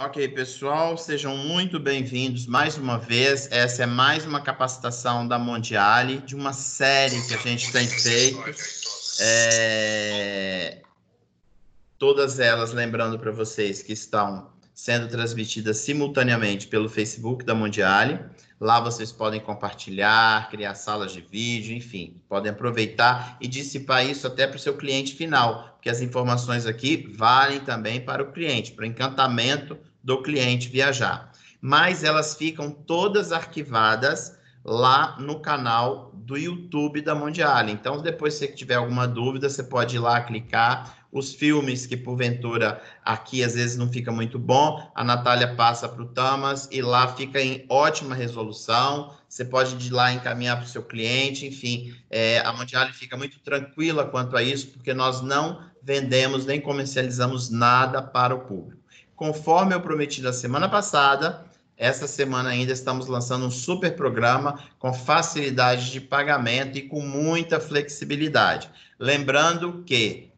Ok, pessoal, sejam muito bem-vindos mais uma vez. Essa é mais uma capacitação da Mondiale, de uma série que a gente tem feito. Todas elas, lembrando para vocês que estão sendo transmitidas simultaneamente pelo Facebook da Mondiale. Lá vocês podem compartilhar, criar salas de vídeo, enfim, podem aproveitar e dissipar isso até para o seu cliente final, porque as informações aqui valem também para o cliente, para o encantamento do cliente viajar. Mas elas ficam todas arquivadas lá no canal do YouTube da Mondiale. Então, depois, se você tiver alguma dúvida, você pode ir lá clicar. Os filmes que, porventura, aqui às vezes não fica muito bom, a Natália passa para o Tamas e lá fica em ótima resolução. Você pode ir lá encaminhar para o seu cliente, enfim. A Mondiale fica muito tranquila quanto a isso, porque nós não vendemos nem comercializamos nada para o público. Conforme eu prometi na semana passada, essa semana ainda estamos lançando um super programa com facilidade de pagamento e com muita flexibilidade. Lembrando que,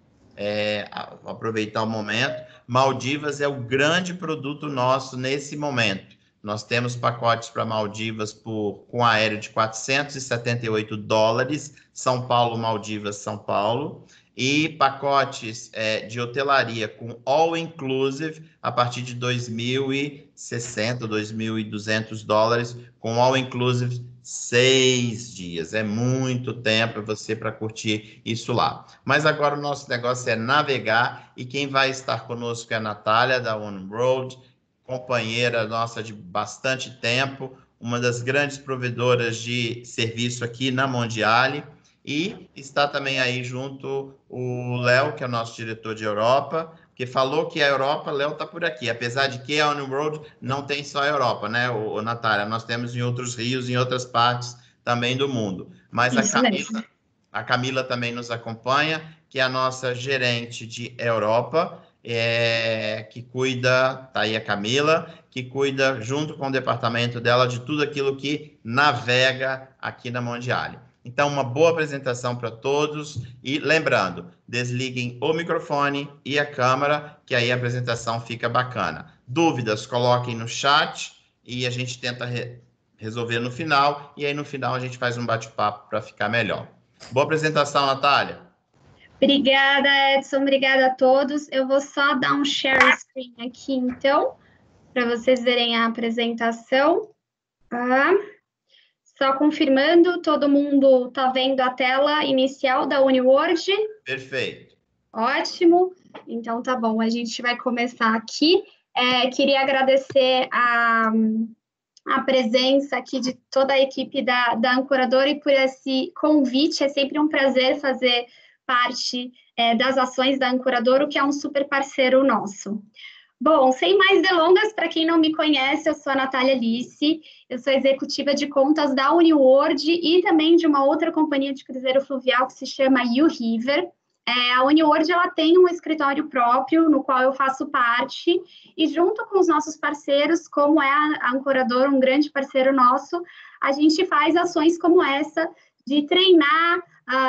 vou aproveitar o momento, Maldivas é o grande produto nosso nesse momento. Nós temos pacotes para Maldivas com aéreo de $478, São Paulo, Maldivas, São Paulo, e pacotes de hotelaria com all inclusive a partir de $2.060, $2.200, com all inclusive 6 dias. É muito tempo você para curtir isso lá. Mas agora o nosso negócio é navegar e quem vai estar conosco é a Natália da One World, companheira nossa de bastante tempo, uma das grandes provedoras de serviço aqui na Mondiale. E está também aí junto o Léo, que é o nosso diretor de Europa, que falou que a Europa, Léo está por aqui, apesar de que a Uniworld não tem só a Europa, né, Natália? Nós temos em outros rios, em outras partes também do mundo. Mas a Camila também nos acompanha, que é a nossa gerente de Europa, que cuida, tá aí a Camila, que cuida, junto com o departamento dela, de tudo aquilo que navega aqui na Mondiale. Então, uma boa apresentação para todos. E lembrando, desliguem o microfone e a câmera, que aí a apresentação fica bacana. Dúvidas, coloquem no chat e a gente tenta resolver no final. E aí, no final, a gente faz um bate-papo para ficar melhor. Boa apresentação, Natália. Obrigada, Edson. Obrigada a todos. Eu vou só dar um share screen aqui, então, para vocês verem a apresentação. Só confirmando, todo mundo está vendo a tela inicial da Uniworld? Perfeito. Ótimo. Então, tá bom, a gente vai começar aqui. Queria agradecer a presença aqui de toda a equipe da Ancoradora e por esse convite. É sempre um prazer fazer parte das ações da Ancoradora, que é um super parceiro nosso. Bom, sem mais delongas, para quem não me conhece, eu sou a Natália Alice, eu sou executiva de contas da Uniworld e também de uma outra companhia de cruzeiro fluvial que se chama U-River. A Uniworld ela tem um escritório próprio, no qual eu faço parte, e junto com os nossos parceiros, como é a Ancoradora, um grande parceiro nosso, a gente faz ações como essa, de treinar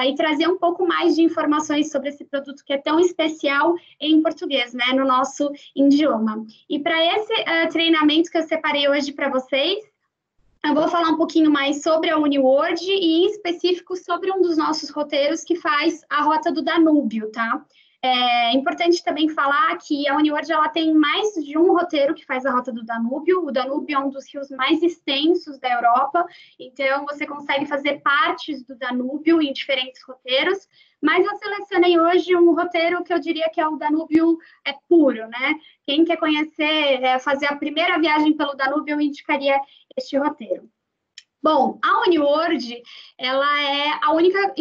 e trazer um pouco mais de informações sobre esse produto que é tão especial em português, né, no nosso idioma. E para esse treinamento que eu separei hoje para vocês, eu vou falar um pouquinho mais sobre a Uniworld e, em específico, sobre um dos nossos roteiros que faz a Rota do Danúbio, tá? É importante também falar que a Uniworld ela tem mais de um roteiro que faz a Rota do Danúbio. O Danúbio é um dos rios mais extensos da Europa, então você consegue fazer partes do Danúbio em diferentes roteiros, mas eu selecionei hoje um roteiro que eu diria que é o Danúbio puro, né? Quem quer conhecer, fazer a primeira viagem pelo Danúbio, eu indicaria este roteiro. Bom, a Uniworld, ela é a única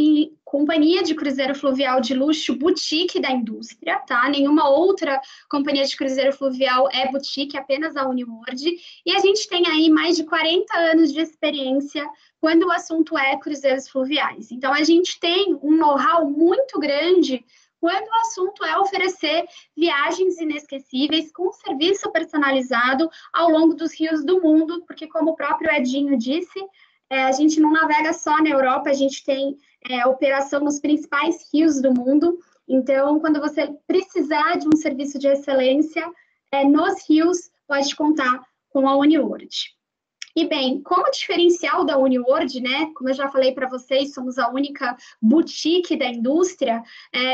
companhia de cruzeiro fluvial de luxo boutique da indústria, tá? Nenhuma outra companhia de cruzeiro fluvial é boutique, apenas a Uniworld. E a gente tem aí mais de 40 anos de experiência quando o assunto é cruzeiros fluviais. Então, a gente tem um know-how muito grande quando o assunto é oferecer viagens inesquecíveis com serviço personalizado ao longo dos rios do mundo, porque como o próprio Edinho disse, a gente não navega só na Europa, a gente tem operação nos principais rios do mundo, então quando você precisar de um serviço de excelência nos rios, pode contar com a UniWorld. E bem, como diferencial da UniWorld, né, como eu já falei para vocês, somos a única boutique da indústria,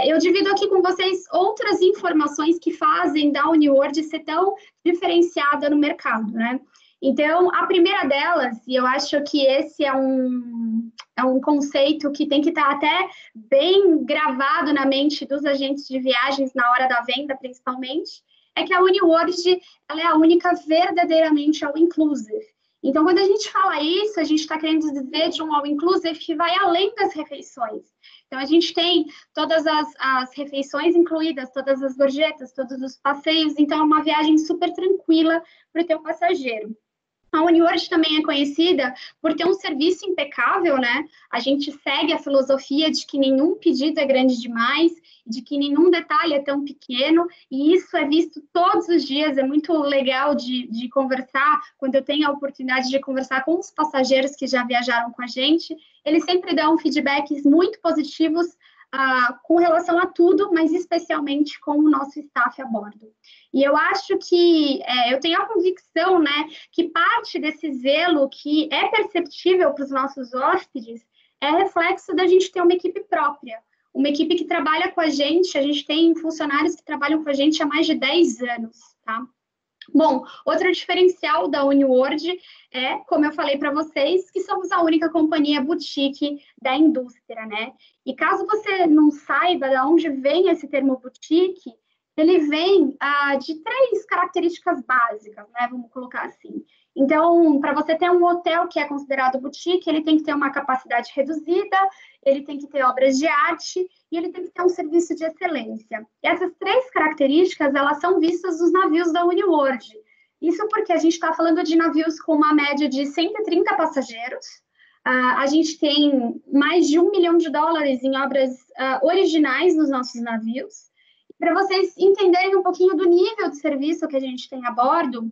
eu divido aqui com vocês outras informações que fazem da UniWorld ser tão diferenciada no mercado, né? Então, a primeira delas, e eu acho que esse é um conceito que tem que estar até bem gravado na mente dos agentes de viagens na hora da venda, principalmente, é que a UniWorld ela é a única verdadeiramente all-inclusive. Então, quando a gente fala isso, a gente está querendo dizer de um all-inclusive que vai além das refeições. Então, a gente tem todas as refeições incluídas, todas as gorjetas, todos os passeios. Então, é uma viagem super tranquila para o teu passageiro. A UniWorld também é conhecida por ter um serviço impecável, né? A gente segue a filosofia de que nenhum pedido é grande demais, de que nenhum detalhe é tão pequeno, e isso é visto todos os dias. É muito legal de conversar, quando eu tenho a oportunidade de conversar com os passageiros que já viajaram com a gente, eles sempre dão feedbacks muito positivos com relação a tudo, mas especialmente com o nosso staff a bordo. E eu acho que, eu tenho a convicção, né, que parte desse zelo que é perceptível para os nossos hóspedes é reflexo da gente ter uma equipe própria, uma equipe que trabalha com a gente tem funcionários que trabalham com a gente há mais de 10 anos, tá? Bom, outro diferencial da UniWorld é, como eu falei para vocês, que somos a única companhia boutique da indústria, né? E caso você não saiba de onde vem esse termo boutique, ele vem de 3 características básicas, né? Vamos colocar assim. Então, para você ter um hotel que é considerado boutique, ele tem que ter uma capacidade reduzida, ele tem que ter obras de arte e ele tem que ter um serviço de excelência. E essas 3 características, elas são vistas nos navios da UniWorld. Isso porque a gente está falando de navios com uma média de 130 passageiros. A gente tem mais de $1 milhão em obras originais nos nossos navios. Para vocês entenderem um pouquinho do nível de serviço que a gente tem a bordo,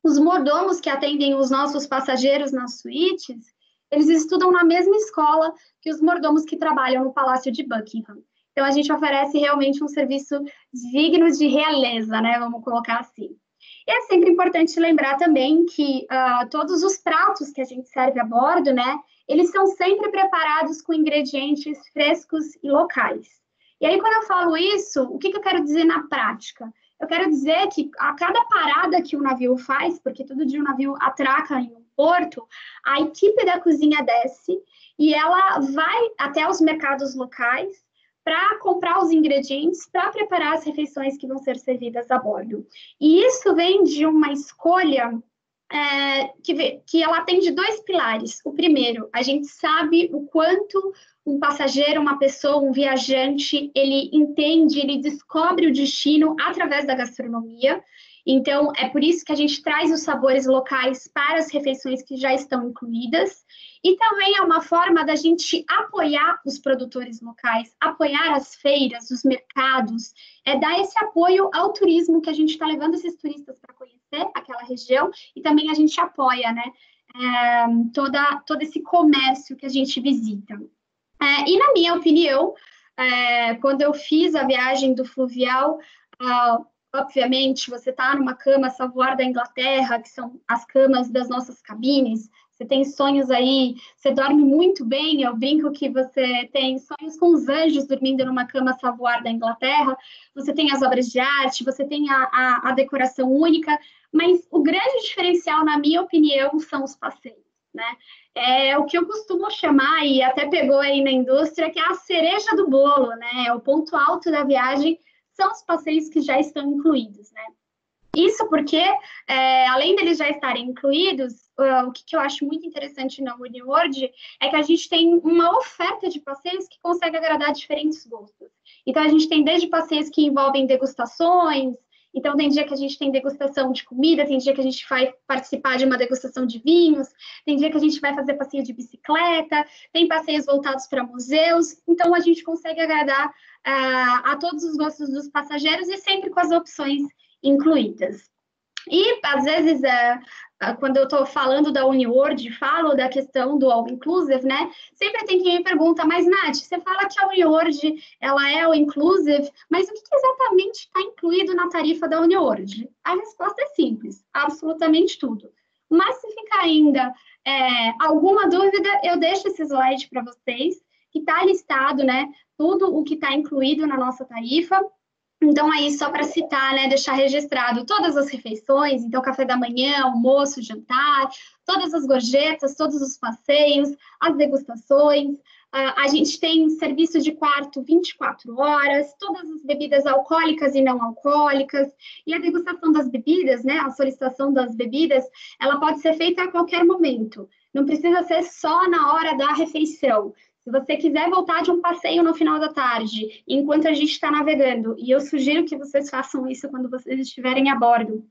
os mordomos que atendem os nossos passageiros nas suítes, eles estudam na mesma escola que os mordomos que trabalham no Palácio de Buckingham. Então, a gente oferece realmente um serviço digno de realeza, né? Vamos colocar assim. E é sempre importante lembrar também que todos os pratos que a gente serve a bordo, né? Eles são sempre preparados com ingredientes frescos e locais. E aí, quando eu falo isso, o que eu quero dizer na prática? Eu quero dizer que a cada parada que o navio faz, porque todo dia o navio atraca em um porto, a equipe da cozinha desce e ela vai até os mercados locais para comprar os ingredientes para preparar as refeições que vão ser servidas a bordo. E isso vem de uma escolha que ela tem de 2 pilares. O primeiro, a gente sabe o quanto um passageiro, uma pessoa, um viajante, ele entende, ele descobre o destino através da gastronomia. Então, é por isso que a gente traz os sabores locais para as refeições que já estão incluídas. E também é uma forma da gente apoiar os produtores locais, apoiar as feiras, os mercados, dar esse apoio ao turismo que a gente está levando esses turistas para conhecer aquela região e também a gente apoia, né, todo esse comércio que a gente visita. E na minha opinião, quando eu fiz a viagem do fluvial, obviamente, você está numa cama Savoy da Inglaterra, que são as camas das nossas cabines, você tem sonhos aí, você dorme muito bem, eu brinco que você tem sonhos com os anjos dormindo numa cama Savoy da Inglaterra, você tem as obras de arte, você tem a decoração única, mas o grande diferencial, na minha opinião, são os passeios, né? É o que eu costumo chamar, e até pegou aí na indústria, que é a cereja do bolo, né? É o ponto alto da viagem, são os passeios que já estão incluídos, né? Isso porque, além deles já estarem incluídos, o que eu acho muito interessante na UniWorld é que a gente tem uma oferta de passeios que consegue agradar diferentes gostos. Então, a gente tem desde passeios que envolvem degustações, então tem dia que a gente tem degustação de comida, tem dia que a gente vai participar de uma degustação de vinhos, tem dia que a gente vai fazer passeio de bicicleta, tem passeios voltados para museus, então a gente consegue agradar a todos os gostos dos passageiros e sempre com as opções incluídas. E, às vezes, quando eu estou falando da UniWorld, falo da questão do all-inclusive, né? Sempre tem quem me pergunta, mas, Nath, você fala que a UniWorld, ela é all-inclusive, mas o que exatamente está incluído na tarifa da UniWorld? A resposta é simples, absolutamente tudo. Mas, se ficar ainda alguma dúvida, eu deixo esse slide para vocês, que está listado, né? Tudo o que está incluído na nossa tarifa. Então, aí, só para citar, né, deixar registrado todas as refeições, então, café da manhã, almoço, jantar, todas as gorjetas, todos os passeios, as degustações, a gente tem serviço de quarto 24 horas, todas as bebidas alcoólicas e não alcoólicas, e a degustação das bebidas, né, a solicitação das bebidas, ela pode ser feita a qualquer momento, não precisa ser só na hora da refeição. Se você quiser voltar de um passeio no final da tarde, enquanto a gente está navegando, e eu sugiro que vocês façam isso quando vocês estiverem a bordo,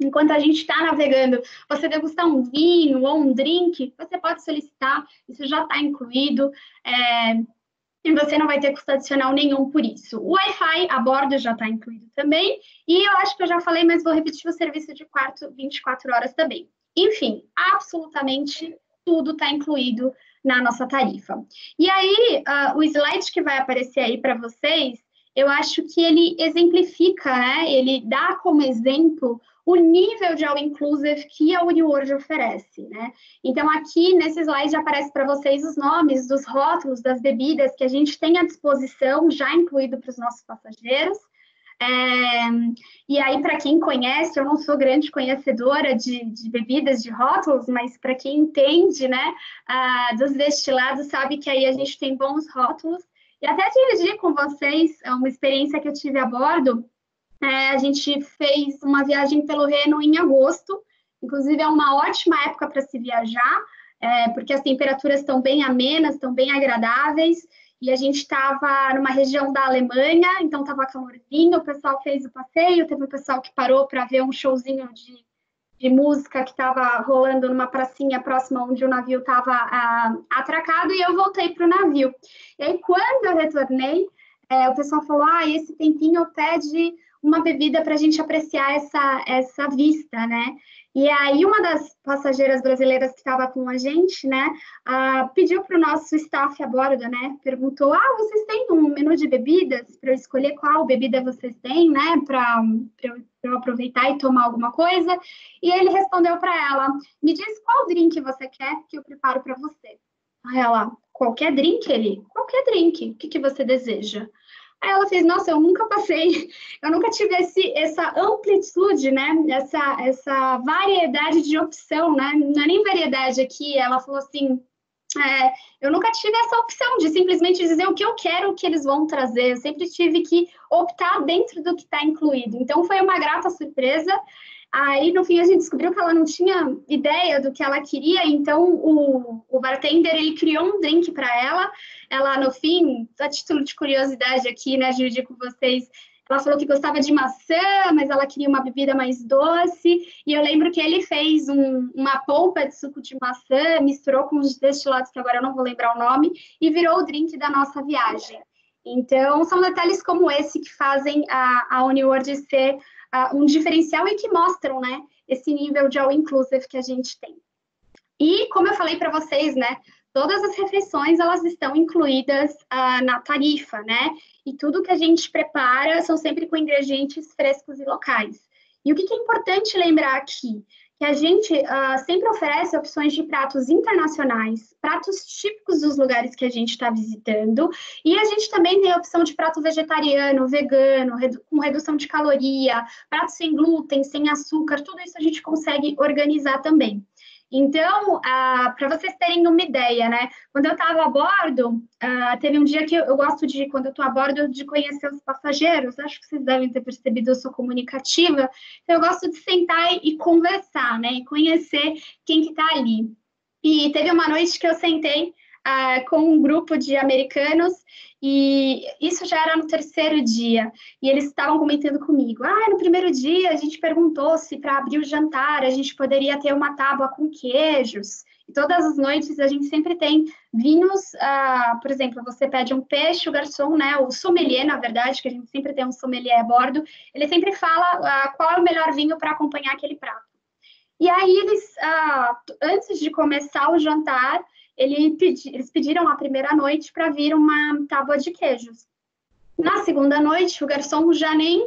enquanto a gente está navegando, você degustar um vinho ou um drink, você pode solicitar, isso já está incluído, e você não vai ter custo adicional nenhum por isso. O Wi-Fi a bordo já está incluído também, e eu acho que eu já falei, mas vou repetir o serviço de quarto 24 horas também. Enfim, absolutamente tudo está incluído na nossa tarifa. E aí, o slide que vai aparecer aí para vocês, eu acho que ele exemplifica, né? Ele dá como exemplo o nível de all-inclusive que a UniWorld oferece, né? Então, aqui nesse slide aparece para vocês os nomes dos rótulos das bebidas que a gente tem à disposição, já incluído para os nossos passageiros. E aí, para quem conhece, eu não sou grande conhecedora de bebidas, de rótulos, mas para quem entende, né, dos destilados, sabe que aí a gente tem bons rótulos. E até dividir com vocês uma experiência que eu tive a bordo. A gente fez uma viagem pelo Reno em agosto, inclusive é uma ótima época para se viajar, porque as temperaturas estão bem amenas, estão bem agradáveis, e a gente estava numa região da Alemanha, então estava calorzinho, o pessoal fez o passeio, teve um pessoal que parou para ver um showzinho de música que estava rolando numa pracinha próxima onde o navio estava atracado, e eu voltei para o navio. E aí, quando eu retornei, o pessoal falou, esse tempinho pede uma bebida para a gente apreciar essa vista, né? E aí, uma das passageiras brasileiras que estava com a gente, né, pediu para o nosso staff a bordo, né, perguntou, vocês têm um menu de bebidas para eu escolher qual bebida vocês têm, né, para eu aproveitar e tomar alguma coisa? E ele respondeu para ela, me diz qual drink você quer que eu preparo para você. Aí ela, qualquer drink? Ele, qualquer drink, o que você deseja? Aí ela fez, nossa, eu nunca tive essa amplitude, né? Essa variedade de opção, né? Não é nem variedade aqui, ela falou assim, eu nunca tive essa opção de simplesmente dizer o que eu quero, o que eles vão trazer. Eu sempre tive que optar dentro do que está incluído. Então, foi uma grata surpresa. Aí, no fim, a gente descobriu que ela não tinha ideia do que ela queria, então o bartender, ele criou um drink para ela. Ela, no fim, a título de curiosidade aqui, né, dividir com vocês, ela falou que gostava de maçã, mas ela queria uma bebida mais doce, e eu lembro que ele fez uma polpa de suco de maçã, misturou com os destilados, que agora eu não vou lembrar o nome, e virou o drink da nossa viagem. Então, são detalhes como esse que fazem a UniWorld ser um diferencial e que mostram, né, esse nível de all-inclusive que a gente tem. E, como eu falei para vocês, né, todas as refeições, elas estão incluídas na tarifa, né, e tudo que a gente prepara são sempre com ingredientes frescos e locais. E o que é importante lembrar aqui? Que a gente sempre oferece opções de pratos internacionais, pratos típicos dos lugares que a gente está visitando, e a gente também tem a opção de prato vegetariano, vegano, com redução de caloria, prato sem glúten, sem açúcar, tudo isso a gente consegue organizar também. Então, para vocês terem uma ideia, né? Quando eu estava a bordo, teve um dia que eu gosto de, quando eu estou a bordo, de conhecer os passageiros. Acho que vocês devem ter percebido, eu sou comunicativa. Então, eu gosto de sentar e conversar, né? E conhecer quem que está ali. E teve uma noite que eu sentei com um grupo de americanos, e isso já era no terceiro dia, e eles estavam comentando comigo, no primeiro dia a gente perguntou se para abrir o jantar a gente poderia ter uma tábua com queijos, e todas as noites a gente sempre tem vinhos, por exemplo, você pede um peixe, o garçom, né, o sommelier, na verdade, que a gente sempre tem um sommelier a bordo, ele sempre fala qual é o melhor vinho para acompanhar aquele prato. E aí eles, antes de começar o jantar, eles pediram a primeira noite para vir uma tábua de queijos. Na segunda noite, o garçom já nem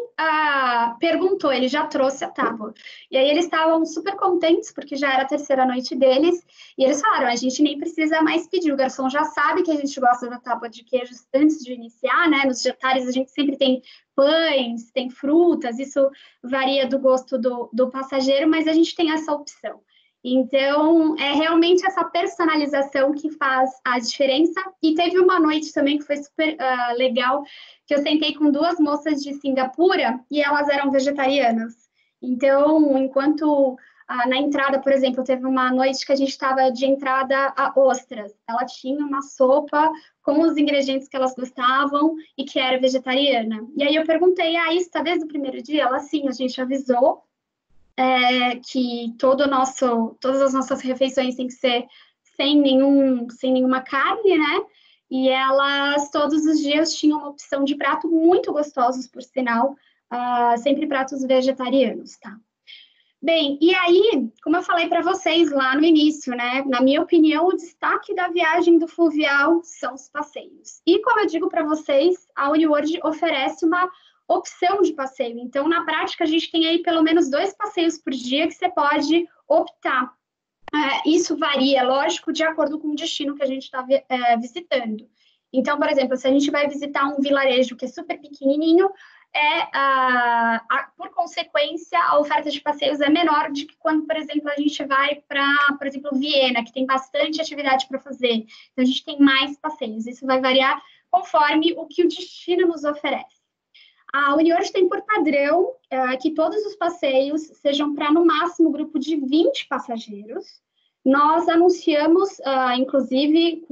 perguntou, ele já trouxe a tábua. E aí eles estavam super contentes, porque já era a terceira noite deles, e eles falaram, a gente nem precisa mais pedir, o garçom já sabe que a gente gosta da tábua de queijos antes de iniciar, né? Nos jantares a gente sempre tem pães, tem frutas, isso varia do gosto do passageiro, mas a gente tem essa opção. Então, é realmente essa personalização que faz a diferença. E teve uma noite também que foi super legal, que eu sentei com duas moças de Singapura e elas eram vegetarianas. Então, enquanto na entrada, por exemplo, teve uma noite que a gente estava de entrada a ostras. Ela tinha uma sopa com os ingredientes que elas gostavam e que era vegetariana. E aí eu perguntei, isso está desde o primeiro dia? Ela, sim, a gente avisou que todas as nossas refeições têm que ser sem nenhuma carne, né? E elas todos os dias tinham uma opção de prato muito gostosos, por sinal, sempre pratos vegetarianos, tá? Bem, e aí, como eu falei para vocês lá no início, né? Na minha opinião, o destaque da viagem do Fluvial são os passeios. E como eu digo para vocês, a UniWorld oferece uma opção de passeio. Então, na prática, a gente tem aí pelo menos 2 passeios por dia que você pode optar. Isso varia, lógico, de acordo com o destino que a gente está visitando. Então, por exemplo, se a gente vai visitar um vilarejo que é super pequenininho, por consequência, a oferta de passeios é menor do que quando, por exemplo, a gente vai para, por exemplo, Viena, que tem bastante atividade para fazer. Então, a gente tem mais passeios. Isso vai variar conforme o que o destino nos oferece. A UniWorld tem por padrão que todos os passeios sejam para, no máximo, grupo de 20 passageiros. Nós anunciamos, inclusive,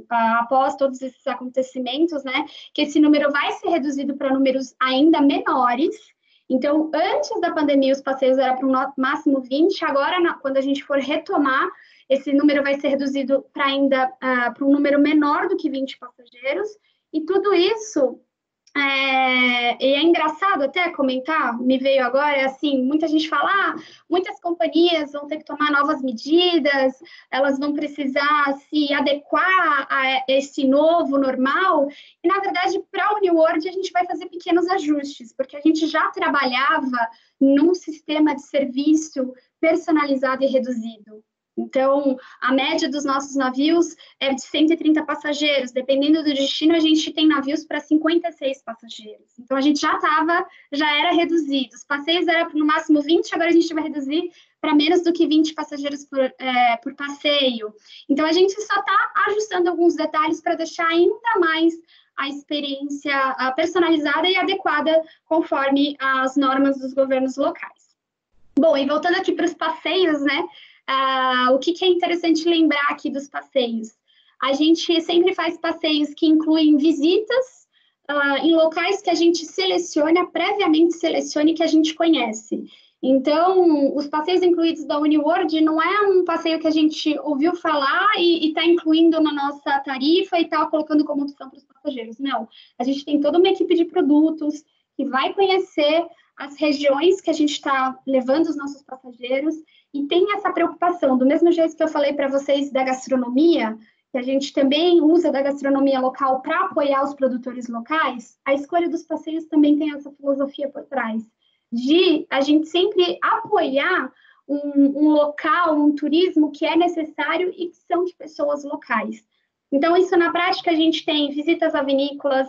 após todos esses acontecimentos, né, que esse número vai ser reduzido para números ainda menores. Então, antes da pandemia, os passeios eram para no máximo 20. Agora, quando a gente for retomar, esse número vai ser reduzido para um número menor do que 20 passageiros. E tudo isso... E é engraçado até comentar, me veio agora, assim, muita gente fala, muitas companhias vão ter que tomar novas medidas, elas vão precisar se adequar a esse novo normal, e na verdade, para a UniWorld, a gente vai fazer pequenos ajustes, porque a gente já trabalhava num sistema de serviço personalizado e reduzido. Então, a média dos nossos navios é de 130 passageiros. Dependendo do destino, a gente tem navios para 56 passageiros. Então, a gente já era reduzido. Os passeios eram no máximo 20, agora a gente vai reduzir para menos do que 20 passageiros por passeio. Então, a gente só está ajustando alguns detalhes para deixar ainda mais a experiência personalizada e adequada conforme as normas dos governos locais. Bom, e voltando aqui para os passeios, né? O que é interessante lembrar aqui dos passeios? A gente sempre faz passeios que incluem visitas em locais que a gente previamente selecione, que a gente conhece. Então, os passeios incluídos da UniWorld não é um passeio que a gente ouviu falar e está incluindo na nossa tarifa e está colocando como opção para os passageiros. Não, a gente tem toda uma equipe de produtos que vai conhecer as regiões que a gente está levando os nossos passageiros e tem essa preocupação, do mesmo jeito que eu falei para vocês da gastronomia, que a gente também usa da gastronomia local para apoiar os produtores locais, a escolha dos passeios também tem essa filosofia por trás, de a gente sempre apoiar um local, um turismo que é necessário e que são de pessoas locais. Então, isso na prática, a gente tem visitas a vinícolas,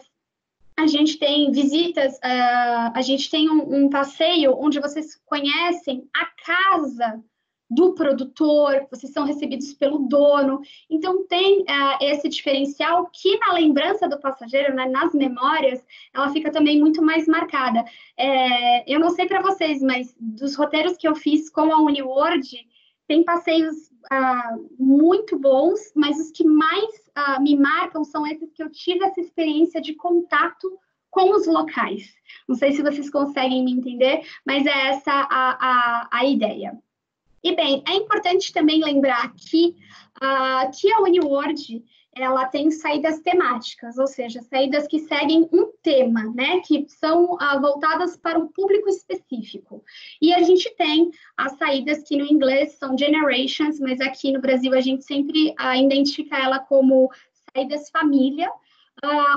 a gente tem visitas, a gente tem um passeio onde vocês conhecem a casa do produtor, vocês são recebidos pelo dono. Então, tem esse diferencial que na lembrança do passageiro, né, nas memórias, ela fica também muito mais marcada. Eu não sei para vocês, mas dos roteiros que eu fiz com a UniWorld, tem passeios muito bons, mas os que mais me marcam são esses que eu tive essa experiência de contato com os locais. Não sei se vocês conseguem me entender, mas é essa a ideia. E bem, é importante também lembrar que a UniWorld ela tem saídas temáticas, ou seja, saídas que seguem um tema, né, que são voltadas para um público específico. E a gente tem as saídas que no inglês são Generations, mas aqui no Brasil a gente sempre identifica ela como saídas família,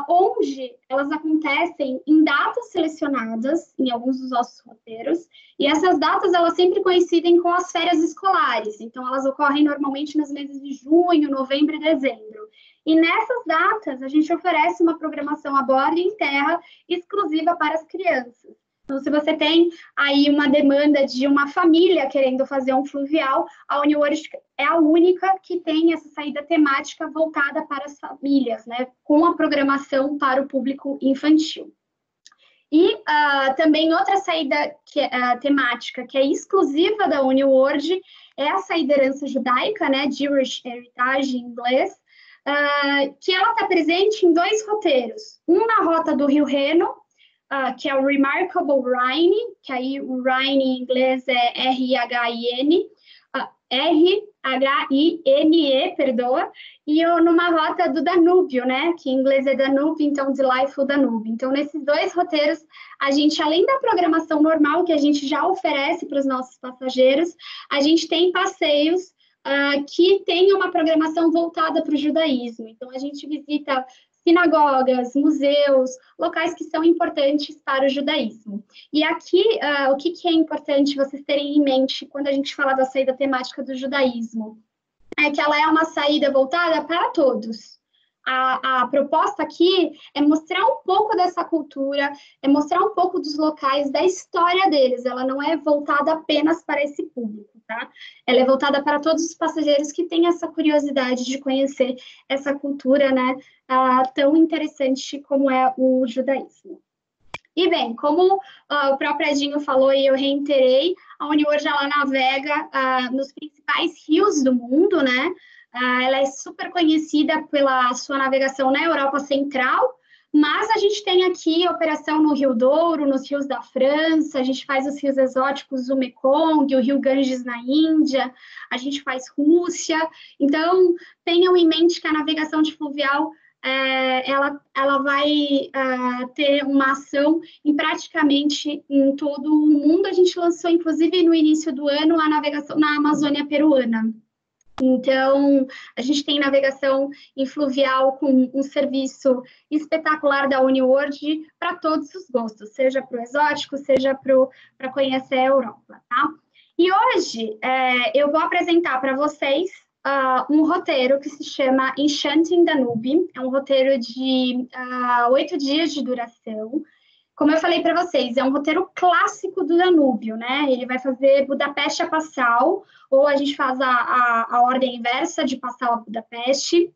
onde elas acontecem em datas selecionadas em alguns dos nossos roteiros, e essas datas elas sempre coincidem com as férias escolares, então elas ocorrem normalmente nos meses de junho, novembro e dezembro. E nessas datas a gente oferece uma programação a bordo e em terra exclusiva para as crianças. Então, se você tem aí uma demanda de uma família querendo fazer um fluvial, a UniWorld é a única que tem essa saída temática voltada para as famílias, né, com a programação para o público infantil. E também outra saída temática que é exclusiva da UniWorld é a saída herança judaica, né, Jewish Heritage em inglês, que ela está presente em 2 roteiros. Um na rota do Rio Reno, que é o Remarkable Rhine, que aí o Rhine em inglês é R-H-I-N, R-H-I-N-E, perdoa, e numa rota do Danúbio, né, que em inglês é Danube, então Delightful Danube. Então, nesses 2 roteiros, a gente, além da programação normal que a gente já oferece para os nossos passageiros, a gente tem passeios que tem uma programação voltada para o judaísmo. Então, a gente visita sinagogas, museus, locais que são importantes para o judaísmo. E aqui, o que é importante vocês terem em mente quando a gente fala da saída temática do judaísmo? É que ela é uma saída voltada para todos. A proposta aqui é mostrar um pouco dessa cultura, é mostrar um pouco dos locais, da história deles. Ela não é voltada apenas para esse público, tá? Ela é voltada para todos os passageiros que têm essa curiosidade de conhecer essa cultura, né, tão interessante como é o judaísmo. E bem, como o próprio Edinho falou e eu reiterei, a UniWorld ela navega nos principais rios do mundo, né? Ela é super conhecida pela sua navegação na Europa Central, mas a gente tem aqui operação no Rio Douro, nos rios da França, a gente faz os rios exóticos, o Mekong, o Rio Ganges na Índia, a gente faz Rússia. Então, tenham em mente que a navegação de fluvial ela vai ter uma ação em praticamente em todo o mundo. A gente lançou, inclusive, no início do ano, a navegação na Amazônia peruana. Então, a gente tem navegação em fluvial com um serviço espetacular da UniWorld para todos os gostos, seja para o exótico, seja para conhecer a Europa, tá? E hoje eu vou apresentar para vocês um roteiro que se chama Enchanting Danube. É um roteiro de 8 dias de duração. Como eu falei para vocês, é um roteiro clássico do Danúbio, né? Ele vai fazer Budapeste a Passau, ou a gente faz a ordem inversa de Passau a Budapeste.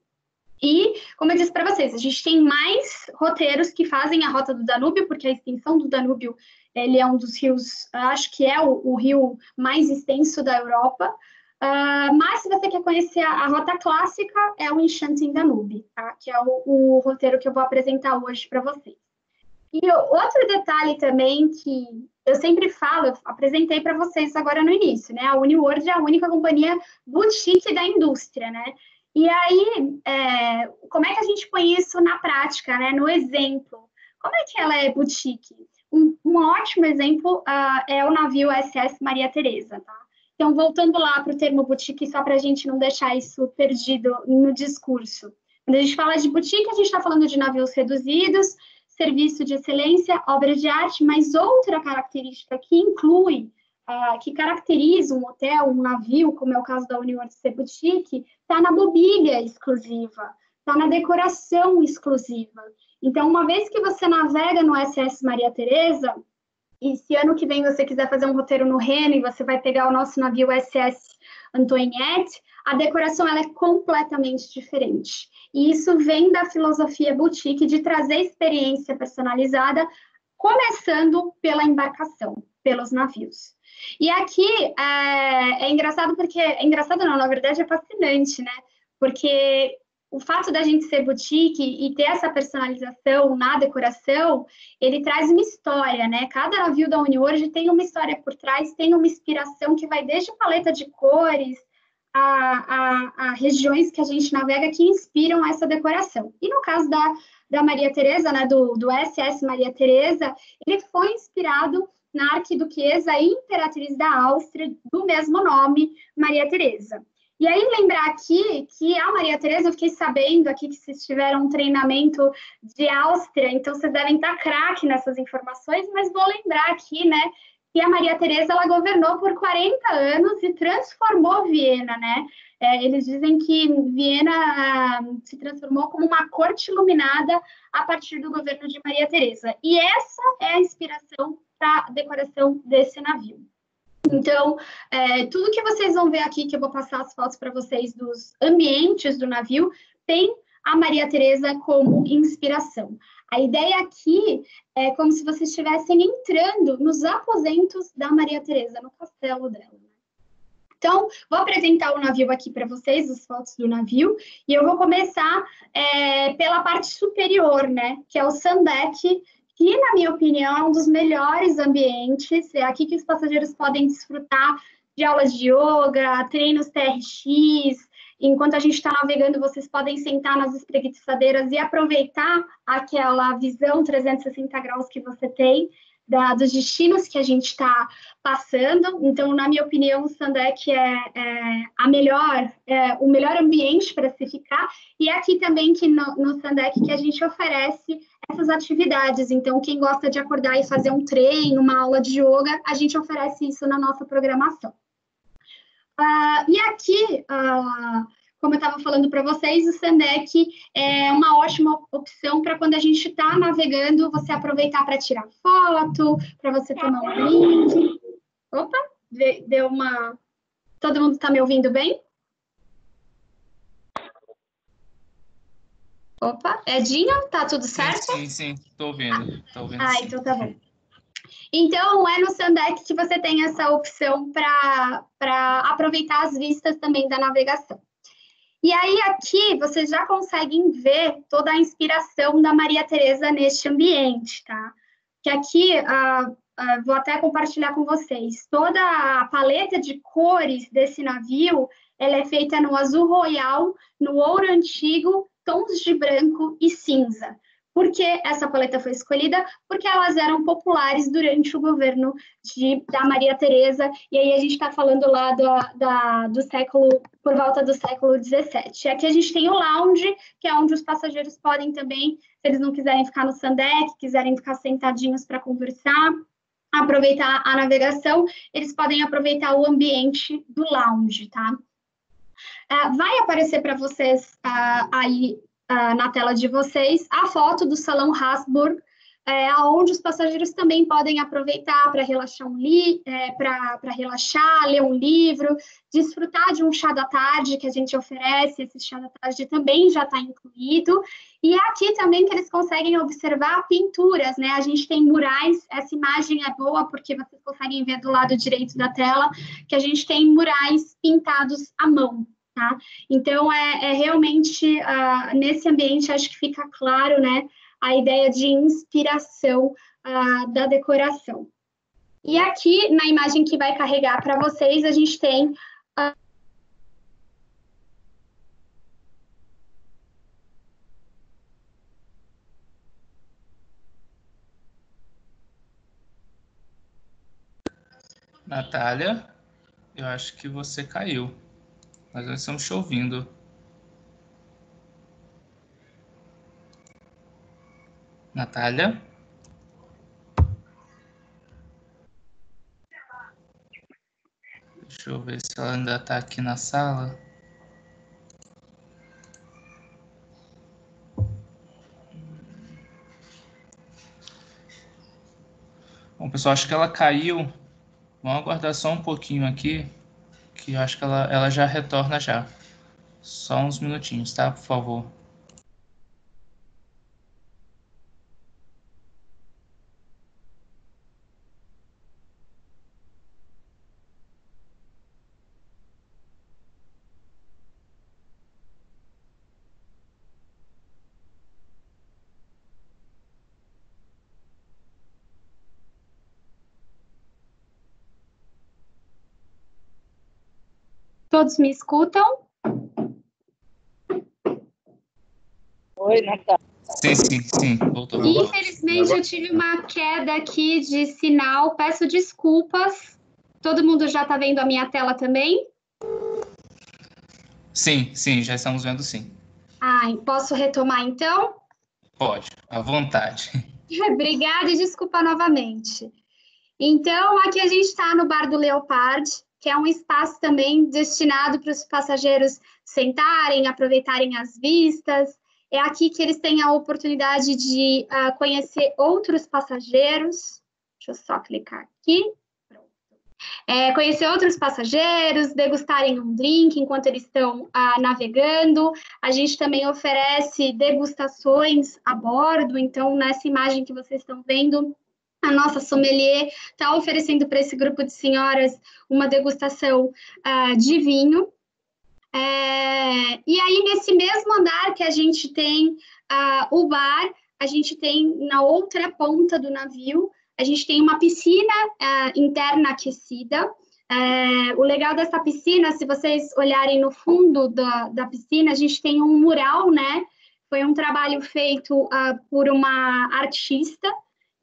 E, como eu disse para vocês, a gente tem mais roteiros que fazem a rota do Danúbio, porque a extensão do Danúbio, ele é um dos rios, acho que é o rio mais extenso da Europa. Mas se você quer conhecer a rota clássica, é o Enchanting Danube, tá? Que é o roteiro que eu vou apresentar hoje para vocês. E outro detalhe também que eu sempre falo, eu apresentei para vocês agora no início, né? A UniWorld é a única companhia boutique da indústria, né? E aí, como é que a gente põe isso na prática, né? No exemplo. Como é que ela é boutique? Um ótimo exemplo é o navio SS Maria Teresa, tá? Então, voltando lá para o termo boutique, só para a gente não deixar isso perdido no discurso. Quando a gente fala de boutique, a gente está falando de navios reduzidos, serviço de excelência, obra de arte, mas outra característica que inclui, que caracteriza um hotel, um navio, como é o caso da UniWorld ser boutique, está na mobília exclusiva, está na decoração exclusiva. Então, uma vez que você navega no SS Maria Teresa, e se ano que vem você quiser fazer um roteiro no Reno e você vai pegar o nosso navio SS Antoinette, a decoração ela é completamente diferente. E isso vem da filosofia boutique de trazer experiência personalizada, começando pela embarcação. pelos navios. E aqui é engraçado porque... Engraçado não, na verdade é fascinante, né? Porque o fato da gente ser boutique e ter essa personalização na decoração, ele traz uma história, né? Cada navio da Uniworld tem uma história por trás, tem uma inspiração que vai desde paleta de cores a regiões que a gente navega que inspiram essa decoração. E no caso da Maria Teresa, né, do SS Maria Teresa, ele foi inspirado na arquiduquesa e imperatriz da Áustria, do mesmo nome, Maria Teresa. E aí, lembrar aqui que a Maria Teresa, eu fiquei sabendo aqui que vocês tiveram um treinamento de Áustria, então vocês devem estar craque nessas informações, mas vou lembrar aqui, né, que a Maria Teresa, ela governou por 40 anos e transformou Viena, né? Eles dizem que Viena se transformou como uma corte iluminada a partir do governo de Maria Teresa. E essa é a inspiração para a decoração desse navio. Então, tudo que vocês vão ver aqui, que eu vou passar as fotos para vocês dos ambientes do navio, tem a Maria Teresa como inspiração. A ideia aqui é como se vocês estivessem entrando nos aposentos da Maria Teresa, no castelo dela. Então, vou apresentar o navio aqui para vocês, as fotos do navio, e eu vou começar pela parte superior, né, que é o sundeck, que, na minha opinião, é um dos melhores ambientes. É aqui que os passageiros podem desfrutar de aulas de yoga, treinos TRX. Enquanto a gente está navegando, vocês podem sentar nas espreguiçadeiras e aproveitar aquela visão 360 graus que você tem dos destinos que a gente está passando. Então, na minha opinião, o sundeck é o melhor ambiente para se ficar. E é aqui também que no sundeck que a gente oferece essas atividades. Então, quem gosta de acordar e fazer um treino, uma aula de yoga, a gente oferece isso na nossa programação. E aqui, como eu estava falando para vocês, o sundeck é uma ótima opção para quando a gente está navegando, você aproveitar para tirar foto, para você tomar um drink. Opa, deu uma... Todo mundo está me ouvindo bem? Opa, Edinho, tá tudo certo? Sim, tô ouvindo. Sim. Então tá bom. Então, é no sundeck que você tem essa opção para aproveitar as vistas também da navegação. E aí, aqui, vocês já conseguem ver toda a inspiração da Maria Teresa neste ambiente, tá? Que aqui, vou até compartilhar com vocês, toda a paleta de cores desse navio, ela é feita no azul royal, no ouro antigo, tons de branco e cinza. Por que essa paleta foi escolhida? Porque elas eram populares durante o governo da Maria Teresa, e aí a gente está falando lá do século, por volta do século XVII. Aqui a gente tem o lounge, que é onde os passageiros podem também, se eles não quiserem ficar no sundeck, quiserem ficar sentadinhos para conversar, aproveitar a navegação, eles podem aproveitar o ambiente do lounge, tá? Vai aparecer para vocês aí na tela de vocês a foto do Salão Habsburg, onde os passageiros também podem aproveitar para relaxar, relaxar, ler um livro, desfrutar de um chá da tarde que a gente oferece. Esse chá da tarde também já está incluído. E aqui também que eles conseguem observar pinturas, né? A gente tem murais, essa imagem é boa porque vocês conseguem ver do lado direito da tela que a gente tem murais pintados à mão. Tá? Então, realmente, nesse ambiente, acho que fica claro, né, a ideia de inspiração da decoração. E aqui, na imagem que vai carregar para vocês, a gente tem... Natália, eu acho que você caiu. Mas nós estamos te ouvindo. Natália? Deixa eu ver se ela ainda está aqui na sala. Bom, pessoal, acho que ela caiu. Vamos aguardar só um pouquinho aqui, que eu acho que ela já retorna já. Só uns minutinhos, tá? Por favor. Todos me escutam? Oi, Natália. Sim, voltou. Infelizmente, eu tive uma queda aqui de sinal, peço desculpas. Todo mundo já está vendo a minha tela também? Sim, já estamos vendo sim. Posso retomar então? Pode, à vontade. Obrigada e desculpa novamente. Então, aqui a gente está no Bar do Leopard, que é um espaço também destinado para os passageiros sentarem, aproveitarem as vistas. É aqui que eles têm a oportunidade de conhecer outros passageiros. Deixa eu só clicar aqui. Conhecer outros passageiros, degustarem um drink enquanto eles estão navegando. A gente também oferece degustações a bordo, então nessa imagem que vocês estão vendo, a nossa sommelier está oferecendo para esse grupo de senhoras uma degustação de vinho. E aí, nesse mesmo andar que a gente tem o bar, a gente tem na outra ponta do navio, a gente tem uma piscina interna aquecida. O legal dessa piscina, se vocês olharem no fundo da piscina, a gente tem um mural, né? Foi um trabalho feito por uma artista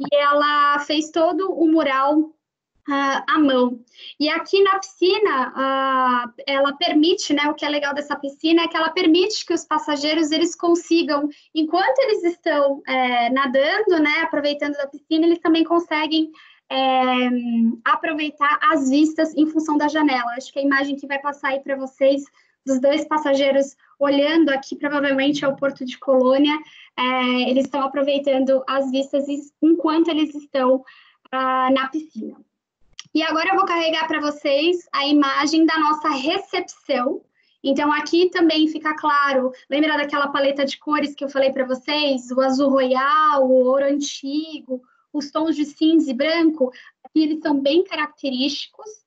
e ela fez todo o mural à mão. E aqui na piscina, ela permite, né, o que é legal dessa piscina é que ela permite que os passageiros eles consigam, enquanto eles estão nadando, né, aproveitando da piscina, eles também conseguem aproveitar as vistas em função da janela. Acho que a imagem que vai passar aí para vocês, dos dois passageiros olhando aqui, provavelmente é o Porto de Colônia, eles estão aproveitando as vistas enquanto eles estão na piscina. E agora eu vou carregar para vocês a imagem da nossa recepção. Então, aqui também fica claro, lembra daquela paleta de cores que eu falei para vocês? O azul royal, o ouro antigo, os tons de cinza e branco, aqui eles são bem característicos.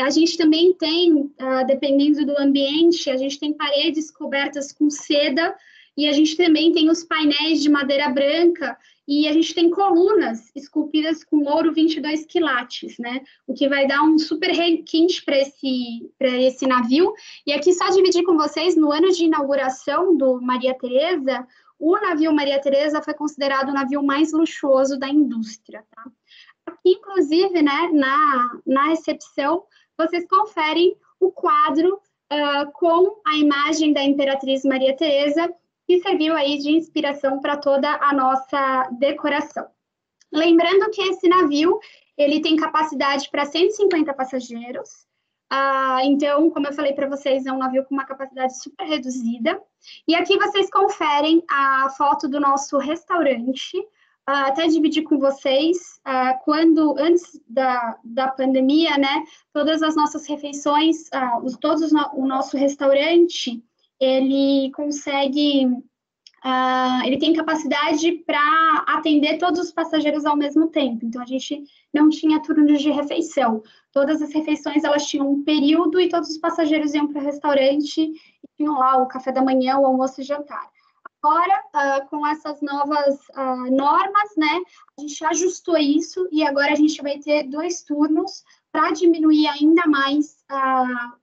A gente também tem, dependendo do ambiente, a gente tem paredes cobertas com seda e a gente também tem os painéis de madeira branca e a gente tem colunas esculpidas com ouro 22 quilates, né? O que vai dar um super requinte para esse navio. E aqui só dividir com vocês, no ano de inauguração do Maria Teresa, o navio Maria Teresa foi considerado o navio mais luxuoso da indústria, tá? Aqui, inclusive, né, na recepção, vocês conferem o quadro com a imagem da Imperatriz Maria Teresa, que serviu aí de inspiração para toda a nossa decoração. Lembrando que esse navio, ele tem capacidade para 150 passageiros, então, como eu falei para vocês, é um navio com uma capacidade super reduzida. E aqui vocês conferem a foto do nosso restaurante, até dividir com vocês, antes da pandemia, né, todas as nossas refeições, o nosso restaurante, ele consegue, ele tem capacidade para atender todos os passageiros ao mesmo tempo, então a gente não tinha turnos de refeição, todas as refeições elas tinham um período e todos os passageiros iam para o restaurante e tinham lá o café da manhã, o almoço e jantar. Agora, com essas novas normas, né, a gente ajustou isso e agora a gente vai ter 2 turnos para diminuir ainda mais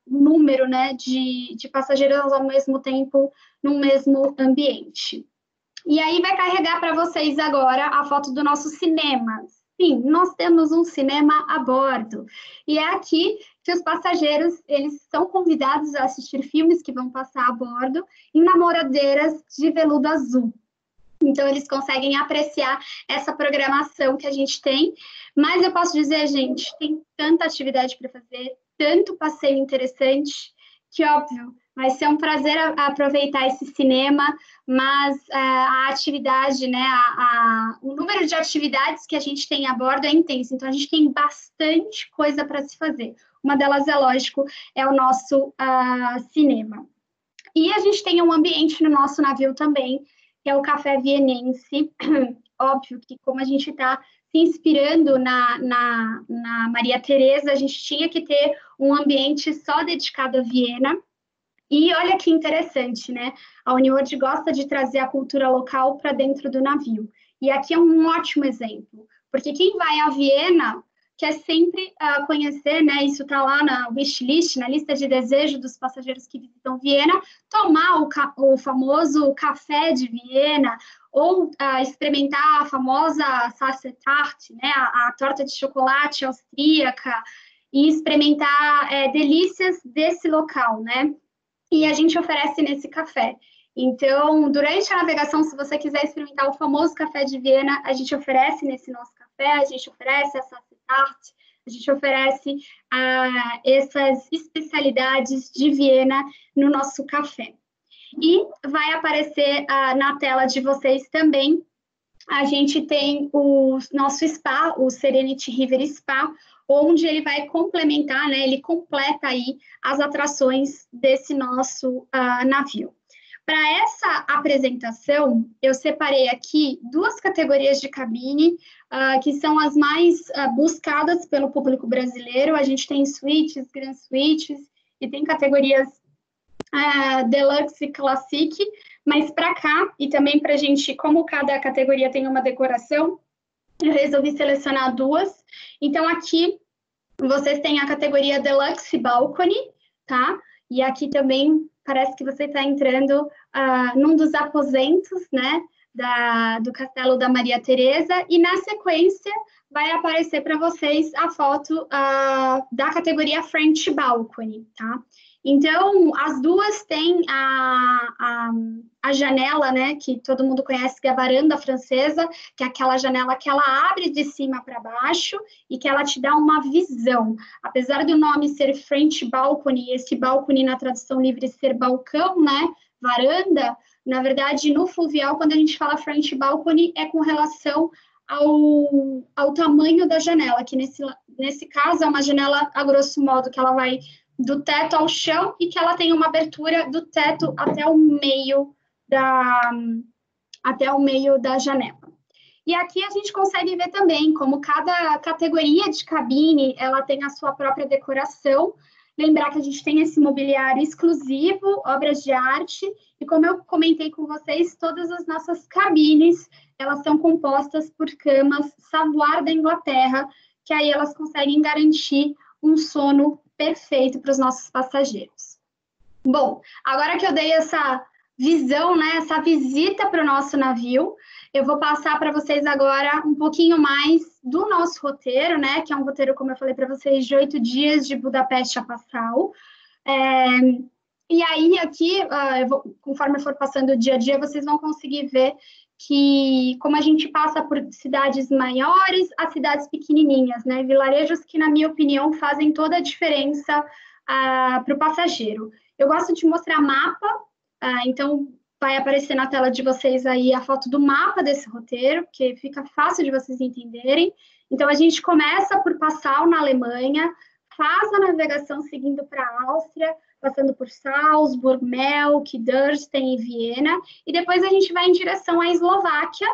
o número, né, de passageiros ao mesmo tempo no mesmo ambiente. E aí vai carregar para vocês agora a foto do nosso cinema. Sim, nós temos um cinema a bordo. E é aqui que os passageiros, eles são convidados a assistir filmes que vão passar a bordo em namoradeiras de veludo azul. Então, eles conseguem apreciar essa programação que a gente tem. Mas eu posso dizer, gente, tem tanta atividade para fazer, tanto passeio interessante, que, óbvio, vai ser um prazer aproveitar esse cinema, mas a atividade, né, o número de atividades que a gente tem a bordo é intenso, então a gente tem bastante coisa para se fazer. Uma delas, é lógico, é o nosso cinema. E a gente tem um ambiente no nosso navio também, que é o Café Vienense. Óbvio que como a gente está se inspirando na Maria Teresa, a gente tinha que ter um ambiente só dedicado a Viena. E olha que interessante, né? A Uniworld gosta de trazer a cultura local para dentro do navio. E aqui é um ótimo exemplo, porque quem vai a Viena que é sempre conhecer, né? Isso está lá na wishlist, na lista de desejo dos passageiros que visitam Viena, tomar o famoso café de Viena, ou experimentar a famosa Sachertorte, né? A torta de chocolate austríaca, e experimentar delícias desse local, né? E a gente oferece nesse café. Então, durante a navegação, se você quiser experimentar o famoso café de Viena, a gente oferece nesse nosso café, a gente oferece essa tarte, a gente oferece essas especialidades de Viena no nosso café. E vai aparecer na tela de vocês também, a gente tem o nosso spa, o Serenity River Spa, onde ele vai complementar, né, ele completa aí as atrações desse nosso navio. Para essa apresentação, eu separei aqui 2 categorias de cabine, que são as mais buscadas pelo público brasileiro. A gente tem suítes, grand suítes, e tem categorias Deluxe e Classic, mas para cá, e também para a gente, como cada categoria tem uma decoração, eu resolvi selecionar 2. Então, aqui, vocês têm a categoria Deluxe Balcony, tá? E aqui também parece que você está entrando num dos aposentos, né, do Castelo da Maria Teresa, e na sequência vai aparecer para vocês a foto da categoria French Balcony, tá? Então, as 2 têm a janela, né, que todo mundo conhece, que é a varanda francesa, que é aquela janela que ela abre de cima para baixo e que ela te dá uma visão. Apesar do nome ser French Balcony, esse balcony na tradução livre ser balcão, né, varanda, na verdade, no fluvial, quando a gente fala French Balcony, é com relação ao tamanho da janela, que nesse caso é uma janela, a grosso modo, que ela vai do teto ao chão e que ela tem uma abertura do teto até o meio da janela. E aqui a gente consegue ver também como cada categoria de cabine, ela tem a sua própria decoração. Lembrar que a gente tem esse mobiliário exclusivo, obras de arte, e como eu comentei com vocês, todas as nossas cabines, elas são compostas por camas Savoy da Inglaterra, que aí elas conseguem garantir um sono perfeito para os nossos passageiros. Bom, agora que eu dei essa visão, né, essa visita para o nosso navio, eu vou passar para vocês agora um pouquinho mais do nosso roteiro, né, que é um roteiro, como eu falei para vocês, de 8 dias de Budapeste a Passau. E aí, aqui, conforme eu for passando o dia a dia, vocês vão conseguir ver que, como a gente passa por cidades maiores a cidades pequenininhas, né, vilarejos que, na minha opinião, fazem toda a diferença para o passageiro. Eu gosto de mostrar mapa, então vai aparecer na tela de vocês aí a foto do mapa desse roteiro, porque fica fácil de vocês entenderem. Então, a gente começa por Passau, na Alemanha, faz a navegação seguindo para a Áustria, passando por Salzburg, Melk, Dresden e Viena, e depois a gente vai em direção à Eslováquia,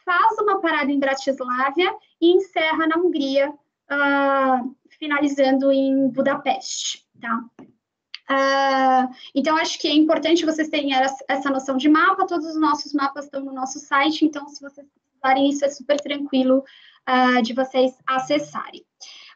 faz uma parada em Bratislava e encerra na Hungria, finalizando em Budapeste, tá? Então, acho que é importante vocês terem essa noção de mapa. Todos os nossos mapas estão no nosso site, então, se vocês precisarem, isso é super tranquilo de vocês acessarem.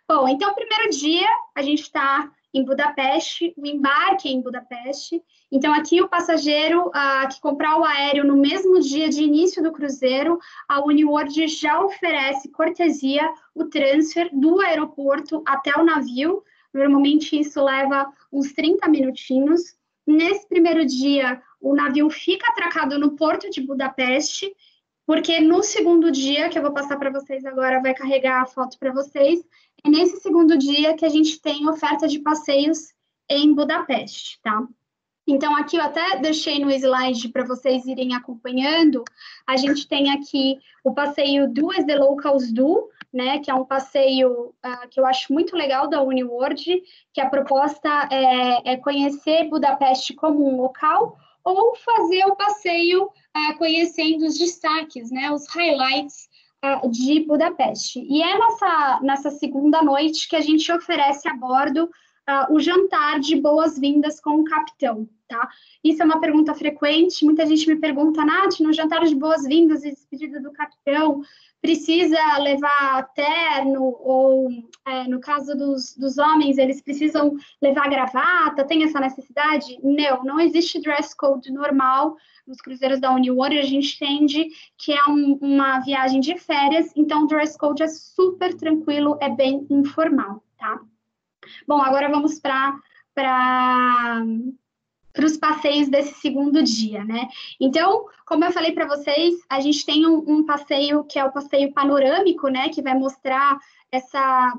Bom, então, primeiro dia, a gente está em Budapeste, o embarque é em Budapeste. Então, aqui o passageiro que comprar o aéreo no mesmo dia de início do cruzeiro, a Uniworld já oferece cortesia o transfer do aeroporto até o navio. Normalmente isso leva uns 30 minutinhos. Nesse primeiro dia, o navio fica atracado no porto de Budapeste, porque no segundo dia, que eu vou passar para vocês agora, vai carregar a foto para vocês, é nesse segundo dia que a gente tem oferta de passeios em Budapeste, tá? Então, aqui eu até deixei no slide para vocês irem acompanhando. A gente tem aqui o passeio do As the Locals Do, né, que é um passeio que eu acho muito legal da Uniworld, que a proposta é conhecer Budapeste como um local, ou fazer o passeio conhecendo os destaques, né, os highlights de Budapeste. E é nessa segunda noite que a gente oferece a bordo o jantar de boas-vindas com o capitão, tá? Isso é uma pergunta frequente, muita gente me pergunta, Nath, no jantar de boas-vindas e despedida do capitão, precisa levar terno, ou no caso dos homens, eles precisam levar gravata, tem essa necessidade? Não existe dress code normal nos cruzeiros da Uniworld, a gente entende que é uma viagem de férias, então o dress code é super tranquilo, é bem informal, tá? Bom, agora vamos para os passeios desse segundo dia, né? Então, como eu falei para vocês, a gente tem um passeio que é o passeio panorâmico, né? Que vai mostrar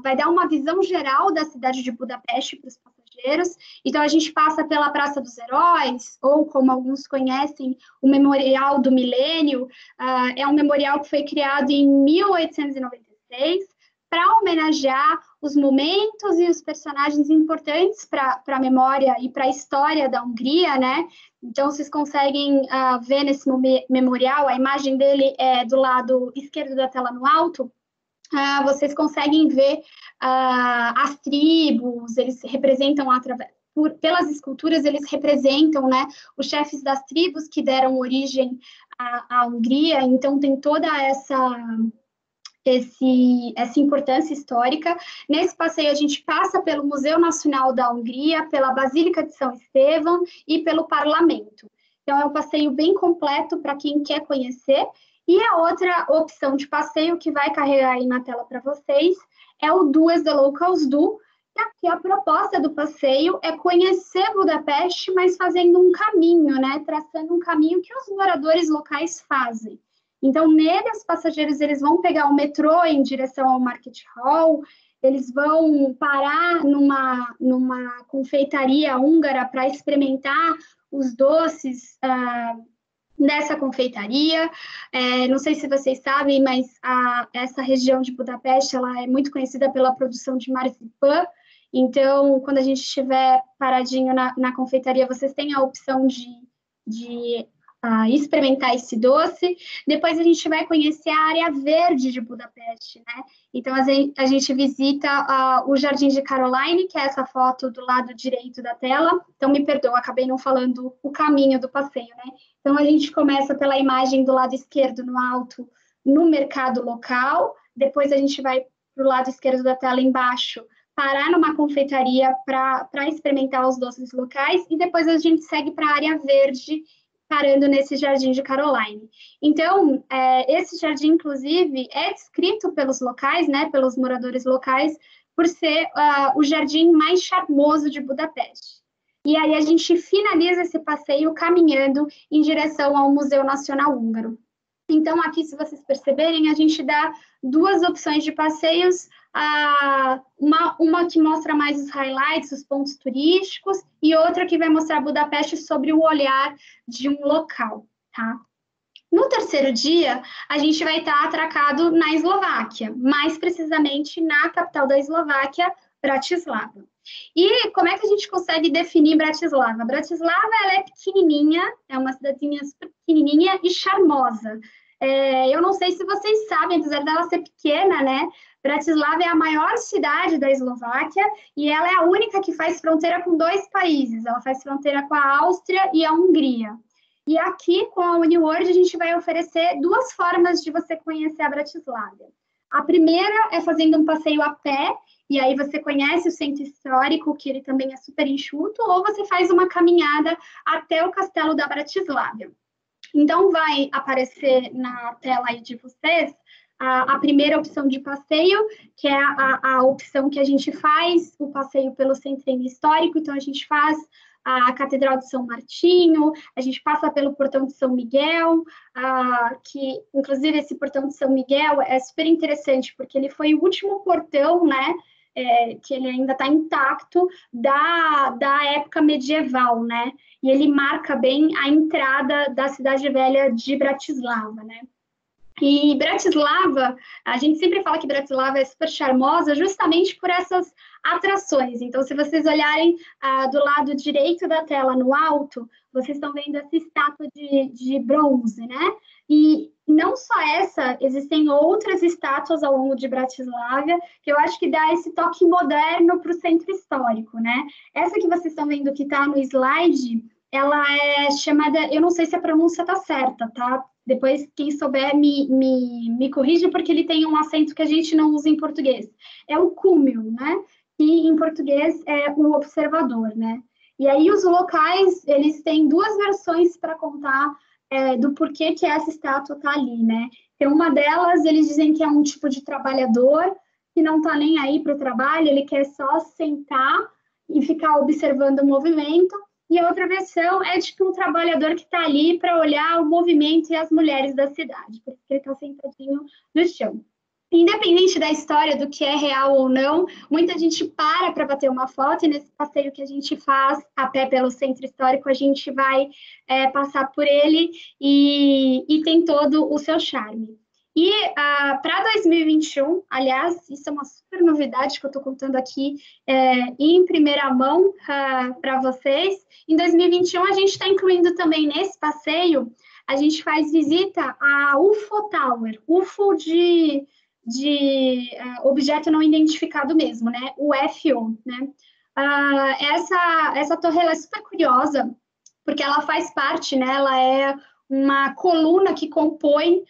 vai dar uma visão geral da cidade de Budapeste para os passageiros. Então, a gente passa pela Praça dos Heróis, ou como alguns conhecem, o Memorial do Milênio. É um memorial que foi criado em 1896, para homenagear os momentos e os personagens importantes para a memória e para a história da Hungria, né? Então, vocês conseguem ver nesse memorial, a imagem dele é do lado esquerdo da tela no alto, vocês conseguem ver as tribos, eles representam pelas esculturas, eles representam, né, os chefes das tribos que deram origem à Hungria, então tem toda essa importância histórica. Nesse passeio, a gente passa pelo Museu Nacional da Hungria, pela Basílica de São Estevão e pelo Parlamento. Então, é um passeio bem completo para quem quer conhecer. E a outra opção de passeio que vai carregar aí na tela para vocês é o Do as the Locals Do. E aqui a proposta do passeio é conhecer Budapeste, mas fazendo um caminho, né? Traçando um caminho que os moradores locais fazem. Então, nele, os passageiros eles vão pegar o metrô em direção ao Market Hall, eles vão parar numa confeitaria húngara para experimentar os doces dessa confeitaria. Não sei se vocês sabem, mas essa região de Budapeste ela é muito conhecida pela produção de marzipan. Então, quando a gente estiver paradinho na confeitaria, vocês têm a opção de experimentar esse doce. Depois a gente vai conhecer a área verde de Budapeste, né? Então a gente visita o Jardim de Caroline, que é essa foto do lado direito da tela. Então me perdoa, acabei não falando o caminho do passeio, né? Então a gente começa pela imagem do lado esquerdo no alto, no mercado local. Depois a gente vai para o lado esquerdo da tela embaixo, parar numa confeitaria para experimentar os doces locais. E depois a gente segue para a área verde, parando nesse Jardim de Caroline. Então, esse jardim, inclusive, é descrito pelos locais, né, pelos moradores locais, por ser o jardim mais charmoso de Budapeste. E aí a gente finaliza esse passeio caminhando em direção ao Museu Nacional Húngaro. Então, aqui, se vocês perceberem, a gente dá duas opções de passeios, uma que mostra mais os highlights, os pontos turísticos, e outra que vai mostrar Budapeste sobre o olhar de um local, tá? No terceiro dia, a gente vai estar atracado na Eslováquia, mais precisamente na capital da Eslováquia, Bratislava. E como é que a gente consegue definir Bratislava? Bratislava, ela é pequenininha, é uma cidadezinha super pequenininha e charmosa. Eu não sei se vocês sabem, apesar dela ser pequena, né? Bratislava é a maior cidade da Eslováquia e ela é a única que faz fronteira com dois países. Ela faz fronteira com a Áustria e a Hungria. E aqui, com a Uniworld, a gente vai oferecer duas formas de você conhecer a Bratislava. A primeira é fazendo um passeio a pé, e aí você conhece o centro histórico, que ele também é super enxuto, ou você faz uma caminhada até o Castelo da Bratislava. Então, vai aparecer na tela aí de vocês a primeira opção de passeio, que é a opção que a gente faz, o passeio pelo centrinho histórico. Então, a gente faz a Catedral de São Martinho, a gente passa pelo Portão de São Miguel, que, inclusive, esse Portão de São Miguel é super interessante, porque ele foi o último portão, né, que ele ainda está intacto, da época medieval, né, e ele marca bem a entrada da Cidade Velha de Bratislava, né. E Bratislava, a gente sempre fala que Bratislava é super charmosa justamente por essas atrações. Então, se vocês olharem do lado direito da tela, no alto, vocês estão vendo essa estátua de bronze, né? E não só essa, existem outras estátuas ao longo de Bratislava, que eu acho que dá esse toque moderno para o centro histórico, né? Essa que vocês estão vendo que está no slide, ela é chamada, eu não sei se a pronúncia está certa, tá? Depois, quem souber, me corrige, porque ele tem um acento que a gente não usa em português. É o cúmul, né? Que em português é o observador, né? E aí os locais, eles têm duas versões para contar do porquê que essa estátua está ali, né? Tem uma delas, eles dizem que é um tipo de trabalhador que não está nem aí para o trabalho, ele quer só sentar e ficar observando o movimento. E a outra versão é tipo um trabalhador que está ali para olhar o movimento e as mulheres da cidade, porque ele está sentadinho no chão. Independente da história, do que é real ou não, muita gente para bater uma foto, e nesse passeio que a gente faz a pé pelo centro histórico, a gente vai passar por ele e tem todo o seu charme. E para 2021, aliás, isso é uma super novidade que eu estou contando aqui em primeira mão para vocês. Em 2021, a gente está incluindo também nesse passeio, a gente faz visita à UFO Tower, UFO de objeto não identificado mesmo, né? O UFO, né? Essa torre ela é super curiosa, porque ela faz parte, né? Ela é uma coluna que compõe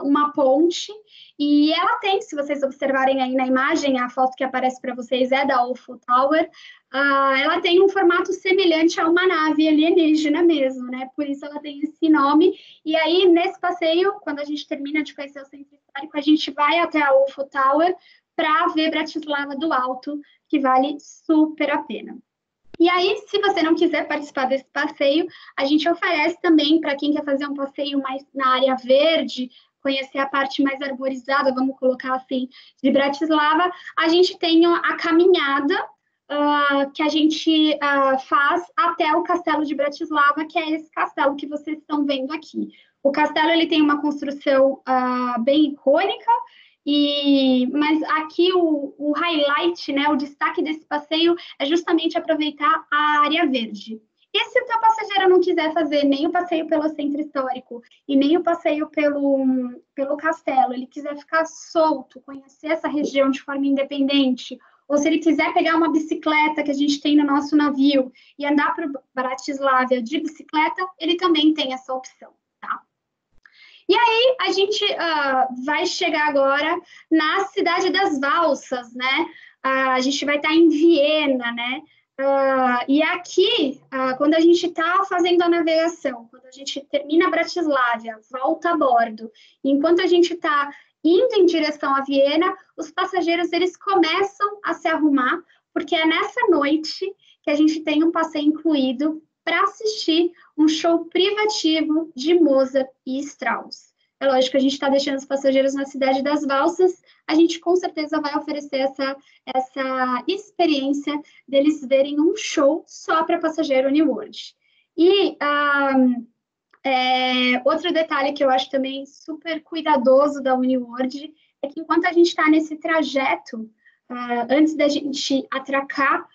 uma ponte, e ela tem, se vocês observarem aí na imagem, a foto que aparece para vocês é da UFO Tower, ela tem um formato semelhante a uma nave alienígena mesmo, né? Por isso ela tem esse nome. E aí, nesse passeio, quando a gente termina de conhecer o centro histórico, a gente vai até a UFO Tower para ver Bratislava do alto, que vale super a pena. E aí, se você não quiser participar desse passeio, a gente oferece também para quem quer fazer um passeio mais na área verde, conhecer a parte mais arborizada, vamos colocar assim, de Bratislava, a gente tem a caminhada que a gente faz até o Castelo de Bratislava, que é esse castelo que vocês estão vendo aqui. O castelo ele tem uma construção bem icônica, mas aqui o highlight, né, o destaque desse passeio é justamente aproveitar a área verde. E se o teu passageiro não quiser fazer nem o passeio pelo centro histórico e nem o passeio pelo castelo, ele quiser ficar solto, conhecer essa região de forma independente, ou se ele quiser pegar uma bicicleta que a gente tem no nosso navio e andar para Bratislava de bicicleta, ele também tem essa opção, tá? E aí, a gente vai chegar agora na Cidade das Valsas, né? A gente vai estar em Viena, né? E aqui, quando a gente está fazendo a navegação, quando a gente termina Bratislava, volta a bordo, enquanto a gente está indo em direção a Viena, os passageiros eles começam a se arrumar, porque é nessa noite que a gente tem um passeio incluído para assistir um show privativo de Mozart e Strauss. É lógico que a gente está deixando os passageiros na Cidade das Valsas, a gente com certeza vai oferecer essa experiência deles verem um show só para passageiro Uniworld. E outro detalhe que eu acho também super cuidadoso da Uniworld é que enquanto a gente está nesse trajeto, antes da gente atracar,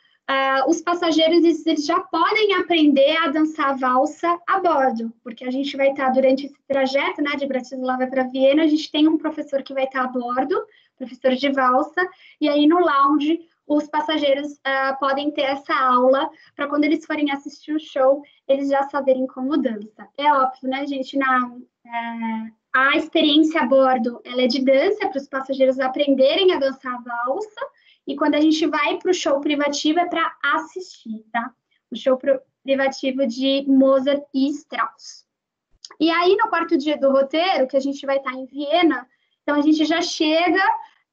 os passageiros eles já podem aprender a dançar valsa a bordo, porque a gente vai estar durante esse trajeto, né, de Bratislava para Viena, a gente tem um professor que vai estar a bordo, professor de valsa, e aí no lounge os passageiros podem ter essa aula para quando eles forem assistir o show, eles já saberem como dança. É óbvio, né, gente? A experiência a bordo ela é de dança para os passageiros aprenderem a dançar a valsa, e quando a gente vai para o show privativo é para assistir, tá? O show privativo de Mozart e Strauss. E aí, no quarto dia do roteiro, que a gente vai estar em Viena, então a gente já chega,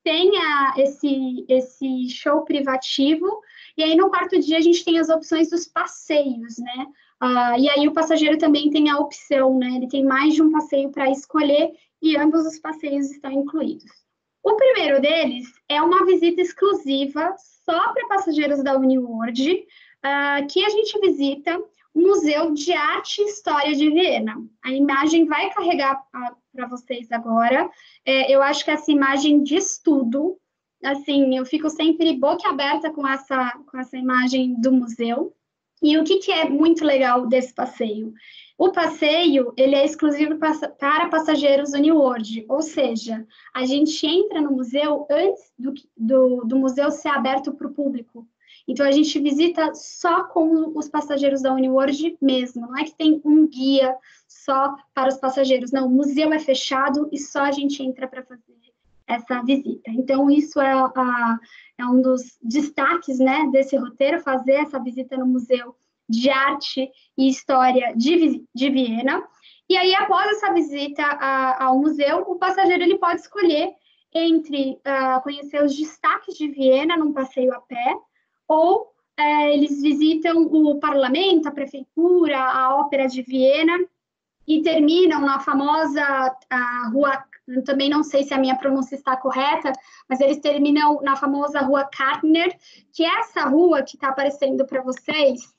tem esse show privativo, e aí no quarto dia a gente tem as opções dos passeios, né? E aí o passageiro também tem a opção, né? Ele tem mais de um passeio para escolher, e ambos os passeios estão incluídos. O primeiro deles é uma visita exclusiva só para passageiros da Uniworld, que a gente visita o Museu de Arte e História de Viena. A imagem vai carregar para para vocês agora. Eu acho que essa imagem diz tudo. Assim, eu fico sempre boquiaberta com essa imagem do museu. E o que é muito legal desse passeio? O passeio, ele é exclusivo para passageiros Uniworld, ou seja, a gente entra no museu antes do museu ser aberto para o público. Então, a gente visita só com os passageiros da Uniworld mesmo, não é que tem um guia só para os passageiros, não, o museu é fechado e só a gente entra para fazer essa visita. Então, isso é um dos destaques, né, desse roteiro, fazer essa visita no Museu de Arte e História de Viena. E aí, após essa visita ao museu, o passageiro ele pode escolher entre conhecer os destaques de Viena num passeio a pé, ou eles visitam o parlamento, a prefeitura, a ópera de Viena, e terminam na famosa rua, também não sei se a minha pronúncia está correta, mas eles terminam na famosa rua Kartner, que é essa rua que está aparecendo para vocês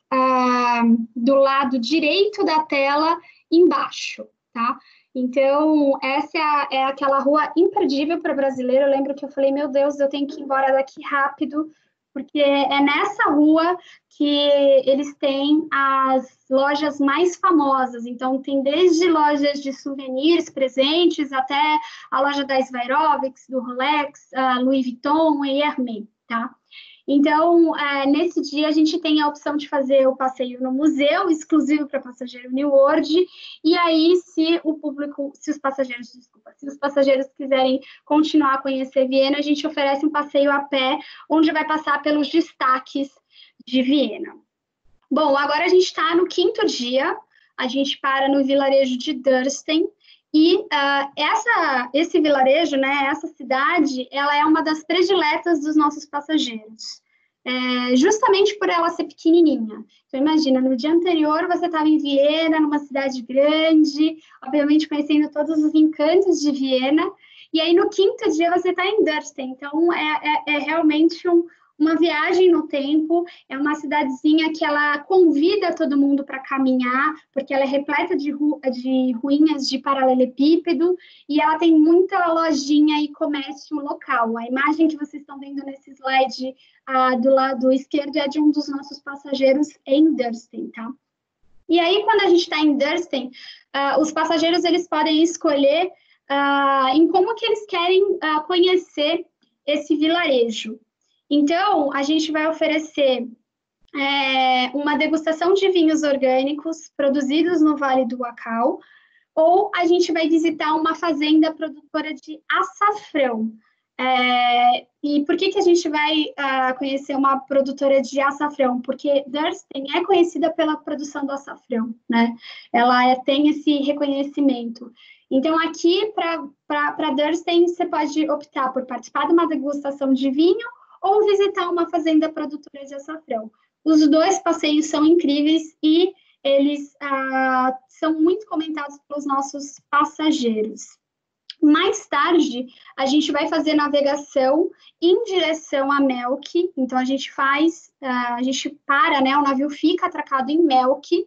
do lado direito da tela embaixo, tá? Então, essa é aquela rua imperdível para brasileiro. Eu lembro que eu falei, meu Deus, eu tenho que ir embora daqui rápido, porque é nessa rua que eles têm as lojas mais famosas. Então, tem desde lojas de souvenirs presentes até a loja da Swarovski, do Rolex, Louis Vuitton e Hermès, tá? Então, nesse dia, a gente tem a opção de fazer o passeio no museu, exclusivo para passageiro Uniworld, e aí, se os passageiros quiserem continuar a conhecer Viena, a gente oferece um passeio a pé, onde vai passar pelos destaques de Viena. Bom, agora a gente está no 5º dia, a gente para no vilarejo de Dürsten, e esse vilarejo, né, essa cidade, ela é uma das prediletas dos nossos passageiros, justamente por ela ser pequenininha. Então, imagina, no dia anterior você estava em Viena, numa cidade grande, obviamente conhecendo todos os encantos de Viena, e aí no 5º dia você está em Dürsten. Então, é realmente uma viagem no tempo, é uma cidadezinha que ela convida todo mundo para caminhar, porque ela é repleta de ruínas de paralelepípedo, e ela tem muita lojinha e comércio local. A imagem que vocês estão vendo nesse slide do lado esquerdo é de um dos nossos passageiros em Dürsten, tá? E aí, quando a gente está em Dürsten, os passageiros eles podem escolher em como que eles querem conhecer esse vilarejo. Então, a gente vai oferecer uma degustação de vinhos orgânicos produzidos no Vale do Wachau, ou a gente vai visitar uma fazenda produtora de açafrão. E por que a gente vai conhecer uma produtora de açafrão? Porque Dürsten é conhecida pela produção do açafrão, né? Ela tem esse reconhecimento. Então, aqui, para Dürsten, você pode optar por participar de uma degustação de vinho ou visitar uma fazenda produtora de açafrão. Os dois passeios são incríveis e eles são muito comentados pelos nossos passageiros. Mais tarde, a gente vai fazer navegação em direção a Melk. Então, a gente para, né? O navio fica atracado em Melk,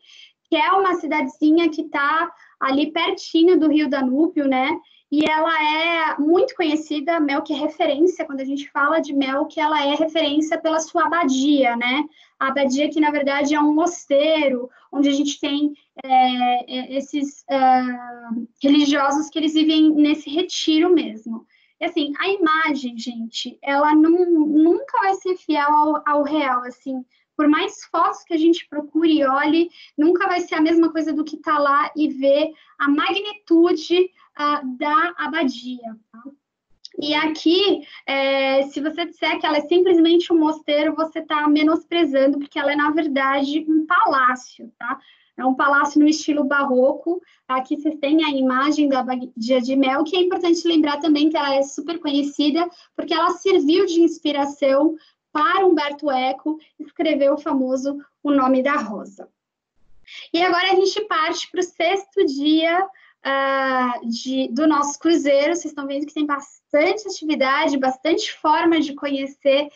que é uma cidadezinha que está ali pertinho do Rio Danúbio, né? E ela é muito conhecida, Melk é referência, quando a gente fala de Melk, ela é referência pela sua abadia, né? A abadia que, na verdade, é um mosteiro, onde a gente tem esses religiosos que eles vivem nesse retiro mesmo. E, assim, a imagem, gente, ela nunca vai ser fiel ao real, assim. Por mais fotos que a gente procure e olhe, nunca vai ser a mesma coisa do que está lá e ver a magnitude da abadia, tá? E aqui, se você disser que ela é simplesmente um mosteiro, você está menosprezando, porque ela é, na verdade, um palácio, tá? É um palácio no estilo barroco. Aqui vocês têm a imagem da abadia de Melk, que é importante lembrar também que ela é super conhecida, porque ela serviu de inspiração para Umberto Eco escrever o famoso O Nome da Rosa. E agora a gente parte para o 6º dia do nosso cruzeiro. Vocês estão vendo que tem bastante atividade, bastante forma de conhecer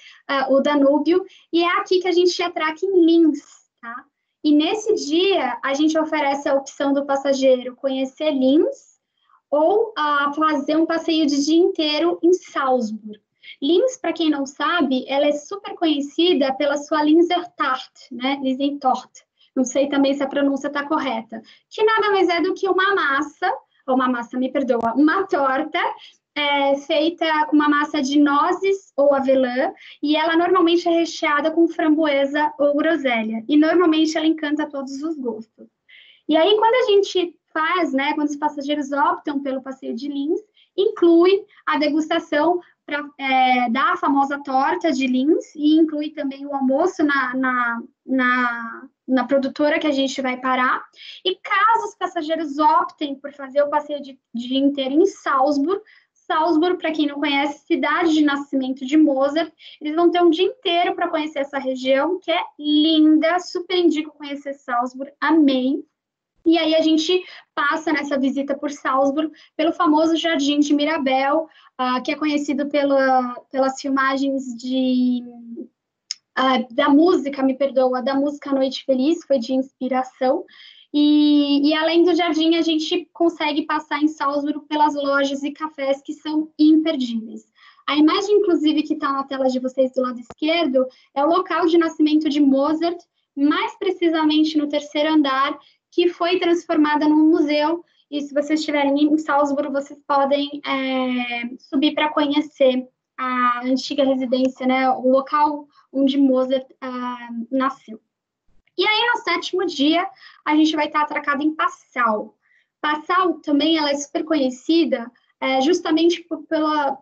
o Danúbio, e é aqui que a gente atraca em Linz, tá? E nesse dia a gente oferece a opção do passageiro conhecer Linz ou fazer um passeio de dia inteiro em Salzburg. Linz, para quem não sabe, ela é super conhecida pela sua Linzer Tart, né? Linzer Tort. Não sei também se a pronúncia está correta. Que nada mais é do que uma torta feita com uma massa de nozes ou avelã, e ela normalmente é recheada com framboesa ou groselha. E normalmente ela encanta todos os gostos. E aí, quando a gente faz, né, quando os passageiros optam pelo passeio de Linz, inclui a degustação da famosa torta de Linz e inclui também o almoço na produtora que a gente vai parar. E caso os passageiros optem por fazer o passeio de dia inteiro em Salzburg, para quem não conhece, cidade de nascimento de Mozart, eles vão ter um dia inteiro para conhecer essa região, que é linda, super indico conhecer Salzburg, amei. E aí a gente passa nessa visita por Salzburg pelo famoso Jardim de Mirabel, que é conhecido pelas filmagens da música A Noite Feliz, foi de inspiração. E além do jardim, a gente consegue passar em Salzburg pelas lojas e cafés que são imperdíveis. A imagem, inclusive, que está na tela de vocês do lado esquerdo, é o local de nascimento de Mozart, mais precisamente no 3º andar, que foi transformada num museu, e se vocês estiverem em Salzburg, vocês podem subir para conhecer a antiga residência, né, o local onde Mozart nasceu. E aí, no 7º dia, a gente vai estar atracado em Passau. Passau também ela é super conhecida justamente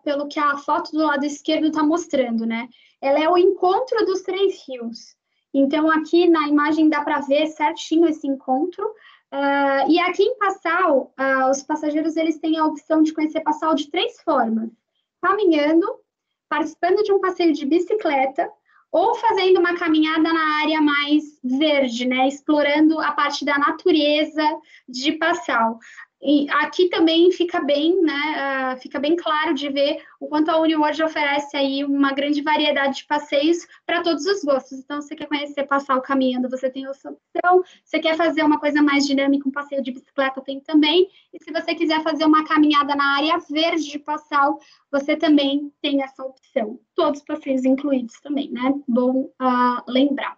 pelo que a foto do lado esquerdo está mostrando, né? Ela é o encontro dos 3 rios. Então, aqui na imagem dá para ver certinho esse encontro. E aqui em Passau, os passageiros eles têm a opção de conhecer Passau de 3 formas. Caminhando, participando de um passeio de bicicleta, ou fazendo uma caminhada na área mais verde, né? Explorando a parte da natureza de Passau. E aqui também fica bem, né? Fica bem claro de ver o quanto a UniWorld oferece aí uma grande variedade de passeios para todos os gostos. Então, se você quer conhecer Passau caminhando, você tem essa opção. Se você quer fazer uma coisa mais dinâmica, um passeio de bicicleta, tem também. E se você quiser fazer uma caminhada na área verde de Passau, você também tem essa opção. Todos os passeios incluídos também, né? Bom lembrar.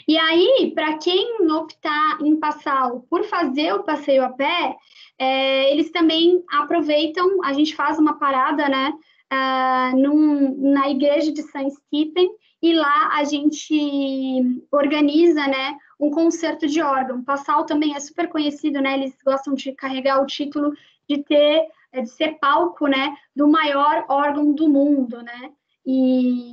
E aí, para quem optar em Passau por fazer o passeio a pé, eles também aproveitam, a gente faz uma parada, né, na igreja de St. Stephen, e lá a gente organiza, né, um concerto de órgão. Passau também é super conhecido, né, eles gostam de carregar o título de ser palco, né, do maior órgão do mundo, né, e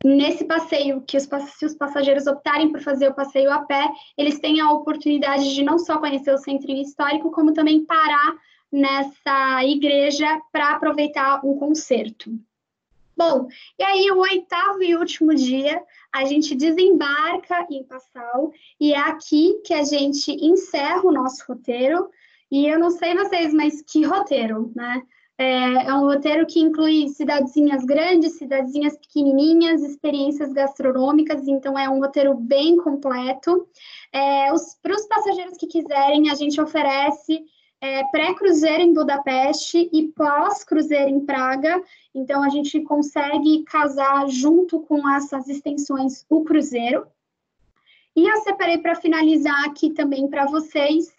nesse passeio, se os passageiros optarem por fazer o passeio a pé, eles têm a oportunidade de não só conhecer o centrinho histórico, como também parar nessa igreja para aproveitar um concerto. Bom, e aí o 8º e último dia, a gente desembarca em Passau, e é aqui que a gente encerra o nosso roteiro, e eu não sei vocês, mas que roteiro, né? É um roteiro que inclui cidadezinhas grandes, cidadezinhas pequenininhas, experiências gastronômicas, então é um roteiro bem completo. Para os passageiros que quiserem, a gente oferece pré-cruzeiro em Budapeste e pós-cruzeiro em Praga, então a gente consegue casar junto com essas extensões o cruzeiro. E eu separei para finalizar aqui também para vocês,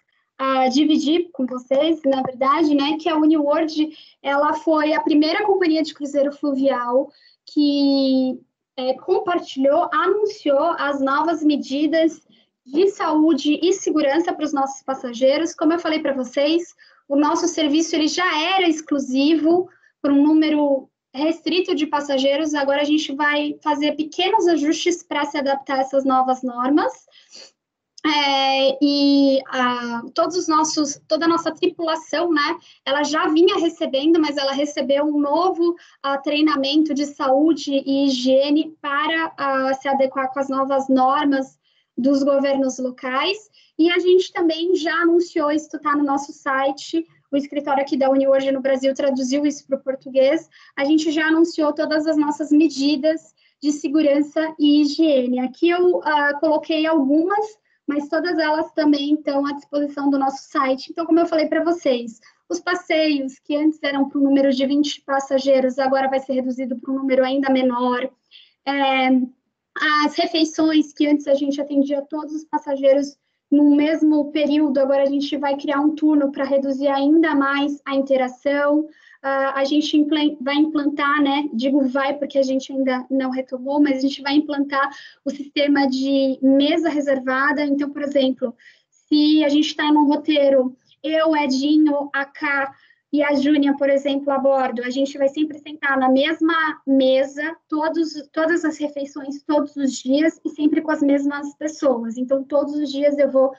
dividir com vocês, na verdade, né, que a UniWorld, ela foi a primeira companhia de cruzeiro fluvial que compartilhou, anunciou as novas medidas de saúde e segurança para os nossos passageiros. Como eu falei para vocês, o nosso serviço ele já era exclusivo para um número restrito de passageiros, agora a gente vai fazer pequenos ajustes para se adaptar a essas novas normas. Toda a nossa tripulação, né, ela já vinha recebendo, mas ela recebeu um novo treinamento de saúde e higiene para se adequar com as novas normas dos governos locais, e a gente também já anunciou, isso está no nosso site, o escritório aqui da UniWorld no Brasil traduziu isso para o português, a gente já anunciou todas as nossas medidas de segurança e higiene. Aqui eu coloquei algumas, mas todas elas também estão à disposição do nosso site. Então, como eu falei para vocês, Os passeios, que antes eram para um número de 20 passageiros, agora vai ser reduzido para um número ainda menor. As refeições, que antes a gente atendia todos os passageiros no mesmo período, agora a gente vai criar um turno para reduzir ainda mais a interação. A gente vai implantar, né? Digo vai porque a gente ainda não retomou, mas a gente vai implantar o sistema de mesa reservada. Então, por exemplo, se a gente está em um roteiro, eu, Edinho, a Ká e a Júnia, por exemplo, a bordo, a gente vai sempre sentar na mesma mesa, todas as refeições, todos os dias, e sempre com as mesmas pessoas. Então, todos os dias eu vou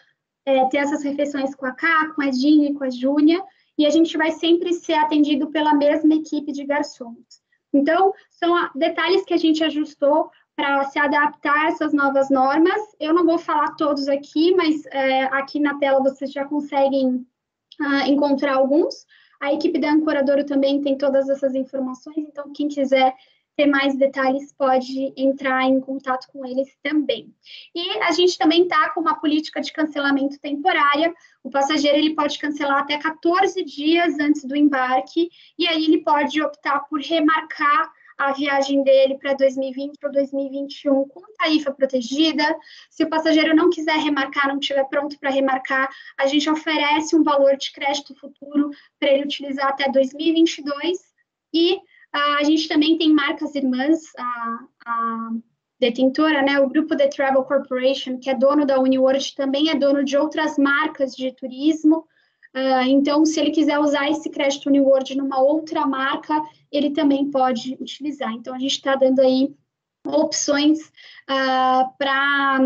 ter essas refeições com a Ká, com a Edinho e com a Júnia, e a gente vai sempre ser atendido pela mesma equipe de garçons. Então, são detalhes que a gente ajustou para se adaptar a essas novas normas. Eu não vou falar todos aqui, mas aqui na tela vocês já conseguem encontrar alguns. A equipe da Ancoradouro também tem todas essas informações, então quem quiser ter mais detalhes pode entrar em contato com eles também. E a gente também está com uma política de cancelamento temporária. O passageiro ele pode cancelar até 14 dias antes do embarque, e aí ele pode optar por remarcar a viagem dele para 2020 ou 2021 com tarifa protegida. Se o passageiro não quiser remarcar, não estiver pronto para remarcar, a gente oferece um valor de crédito futuro para ele utilizar até 2022. E a gente também tem marcas irmãs, a detentora, né, o grupo The Travel Corporation, que é dono da Uniworld, também é dono de outras marcas de turismo. Então, se ele quiser usar esse crédito Uniworld numa outra marca, ele também pode utilizar. Então, a gente está dando aí opções para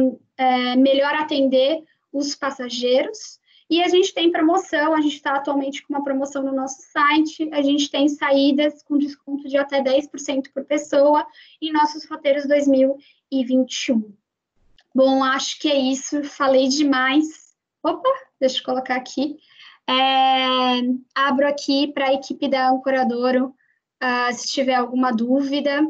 melhor atender os passageiros. E a gente tem promoção, a gente está atualmente com uma promoção no nosso site, a gente tem saídas com desconto de até 10% por pessoa em nossos roteiros 2021. Bom, acho que é isso, falei demais. Opa, deixa eu colocar aqui. Abro aqui para a equipe da Ancoradouro, se tiver alguma dúvida.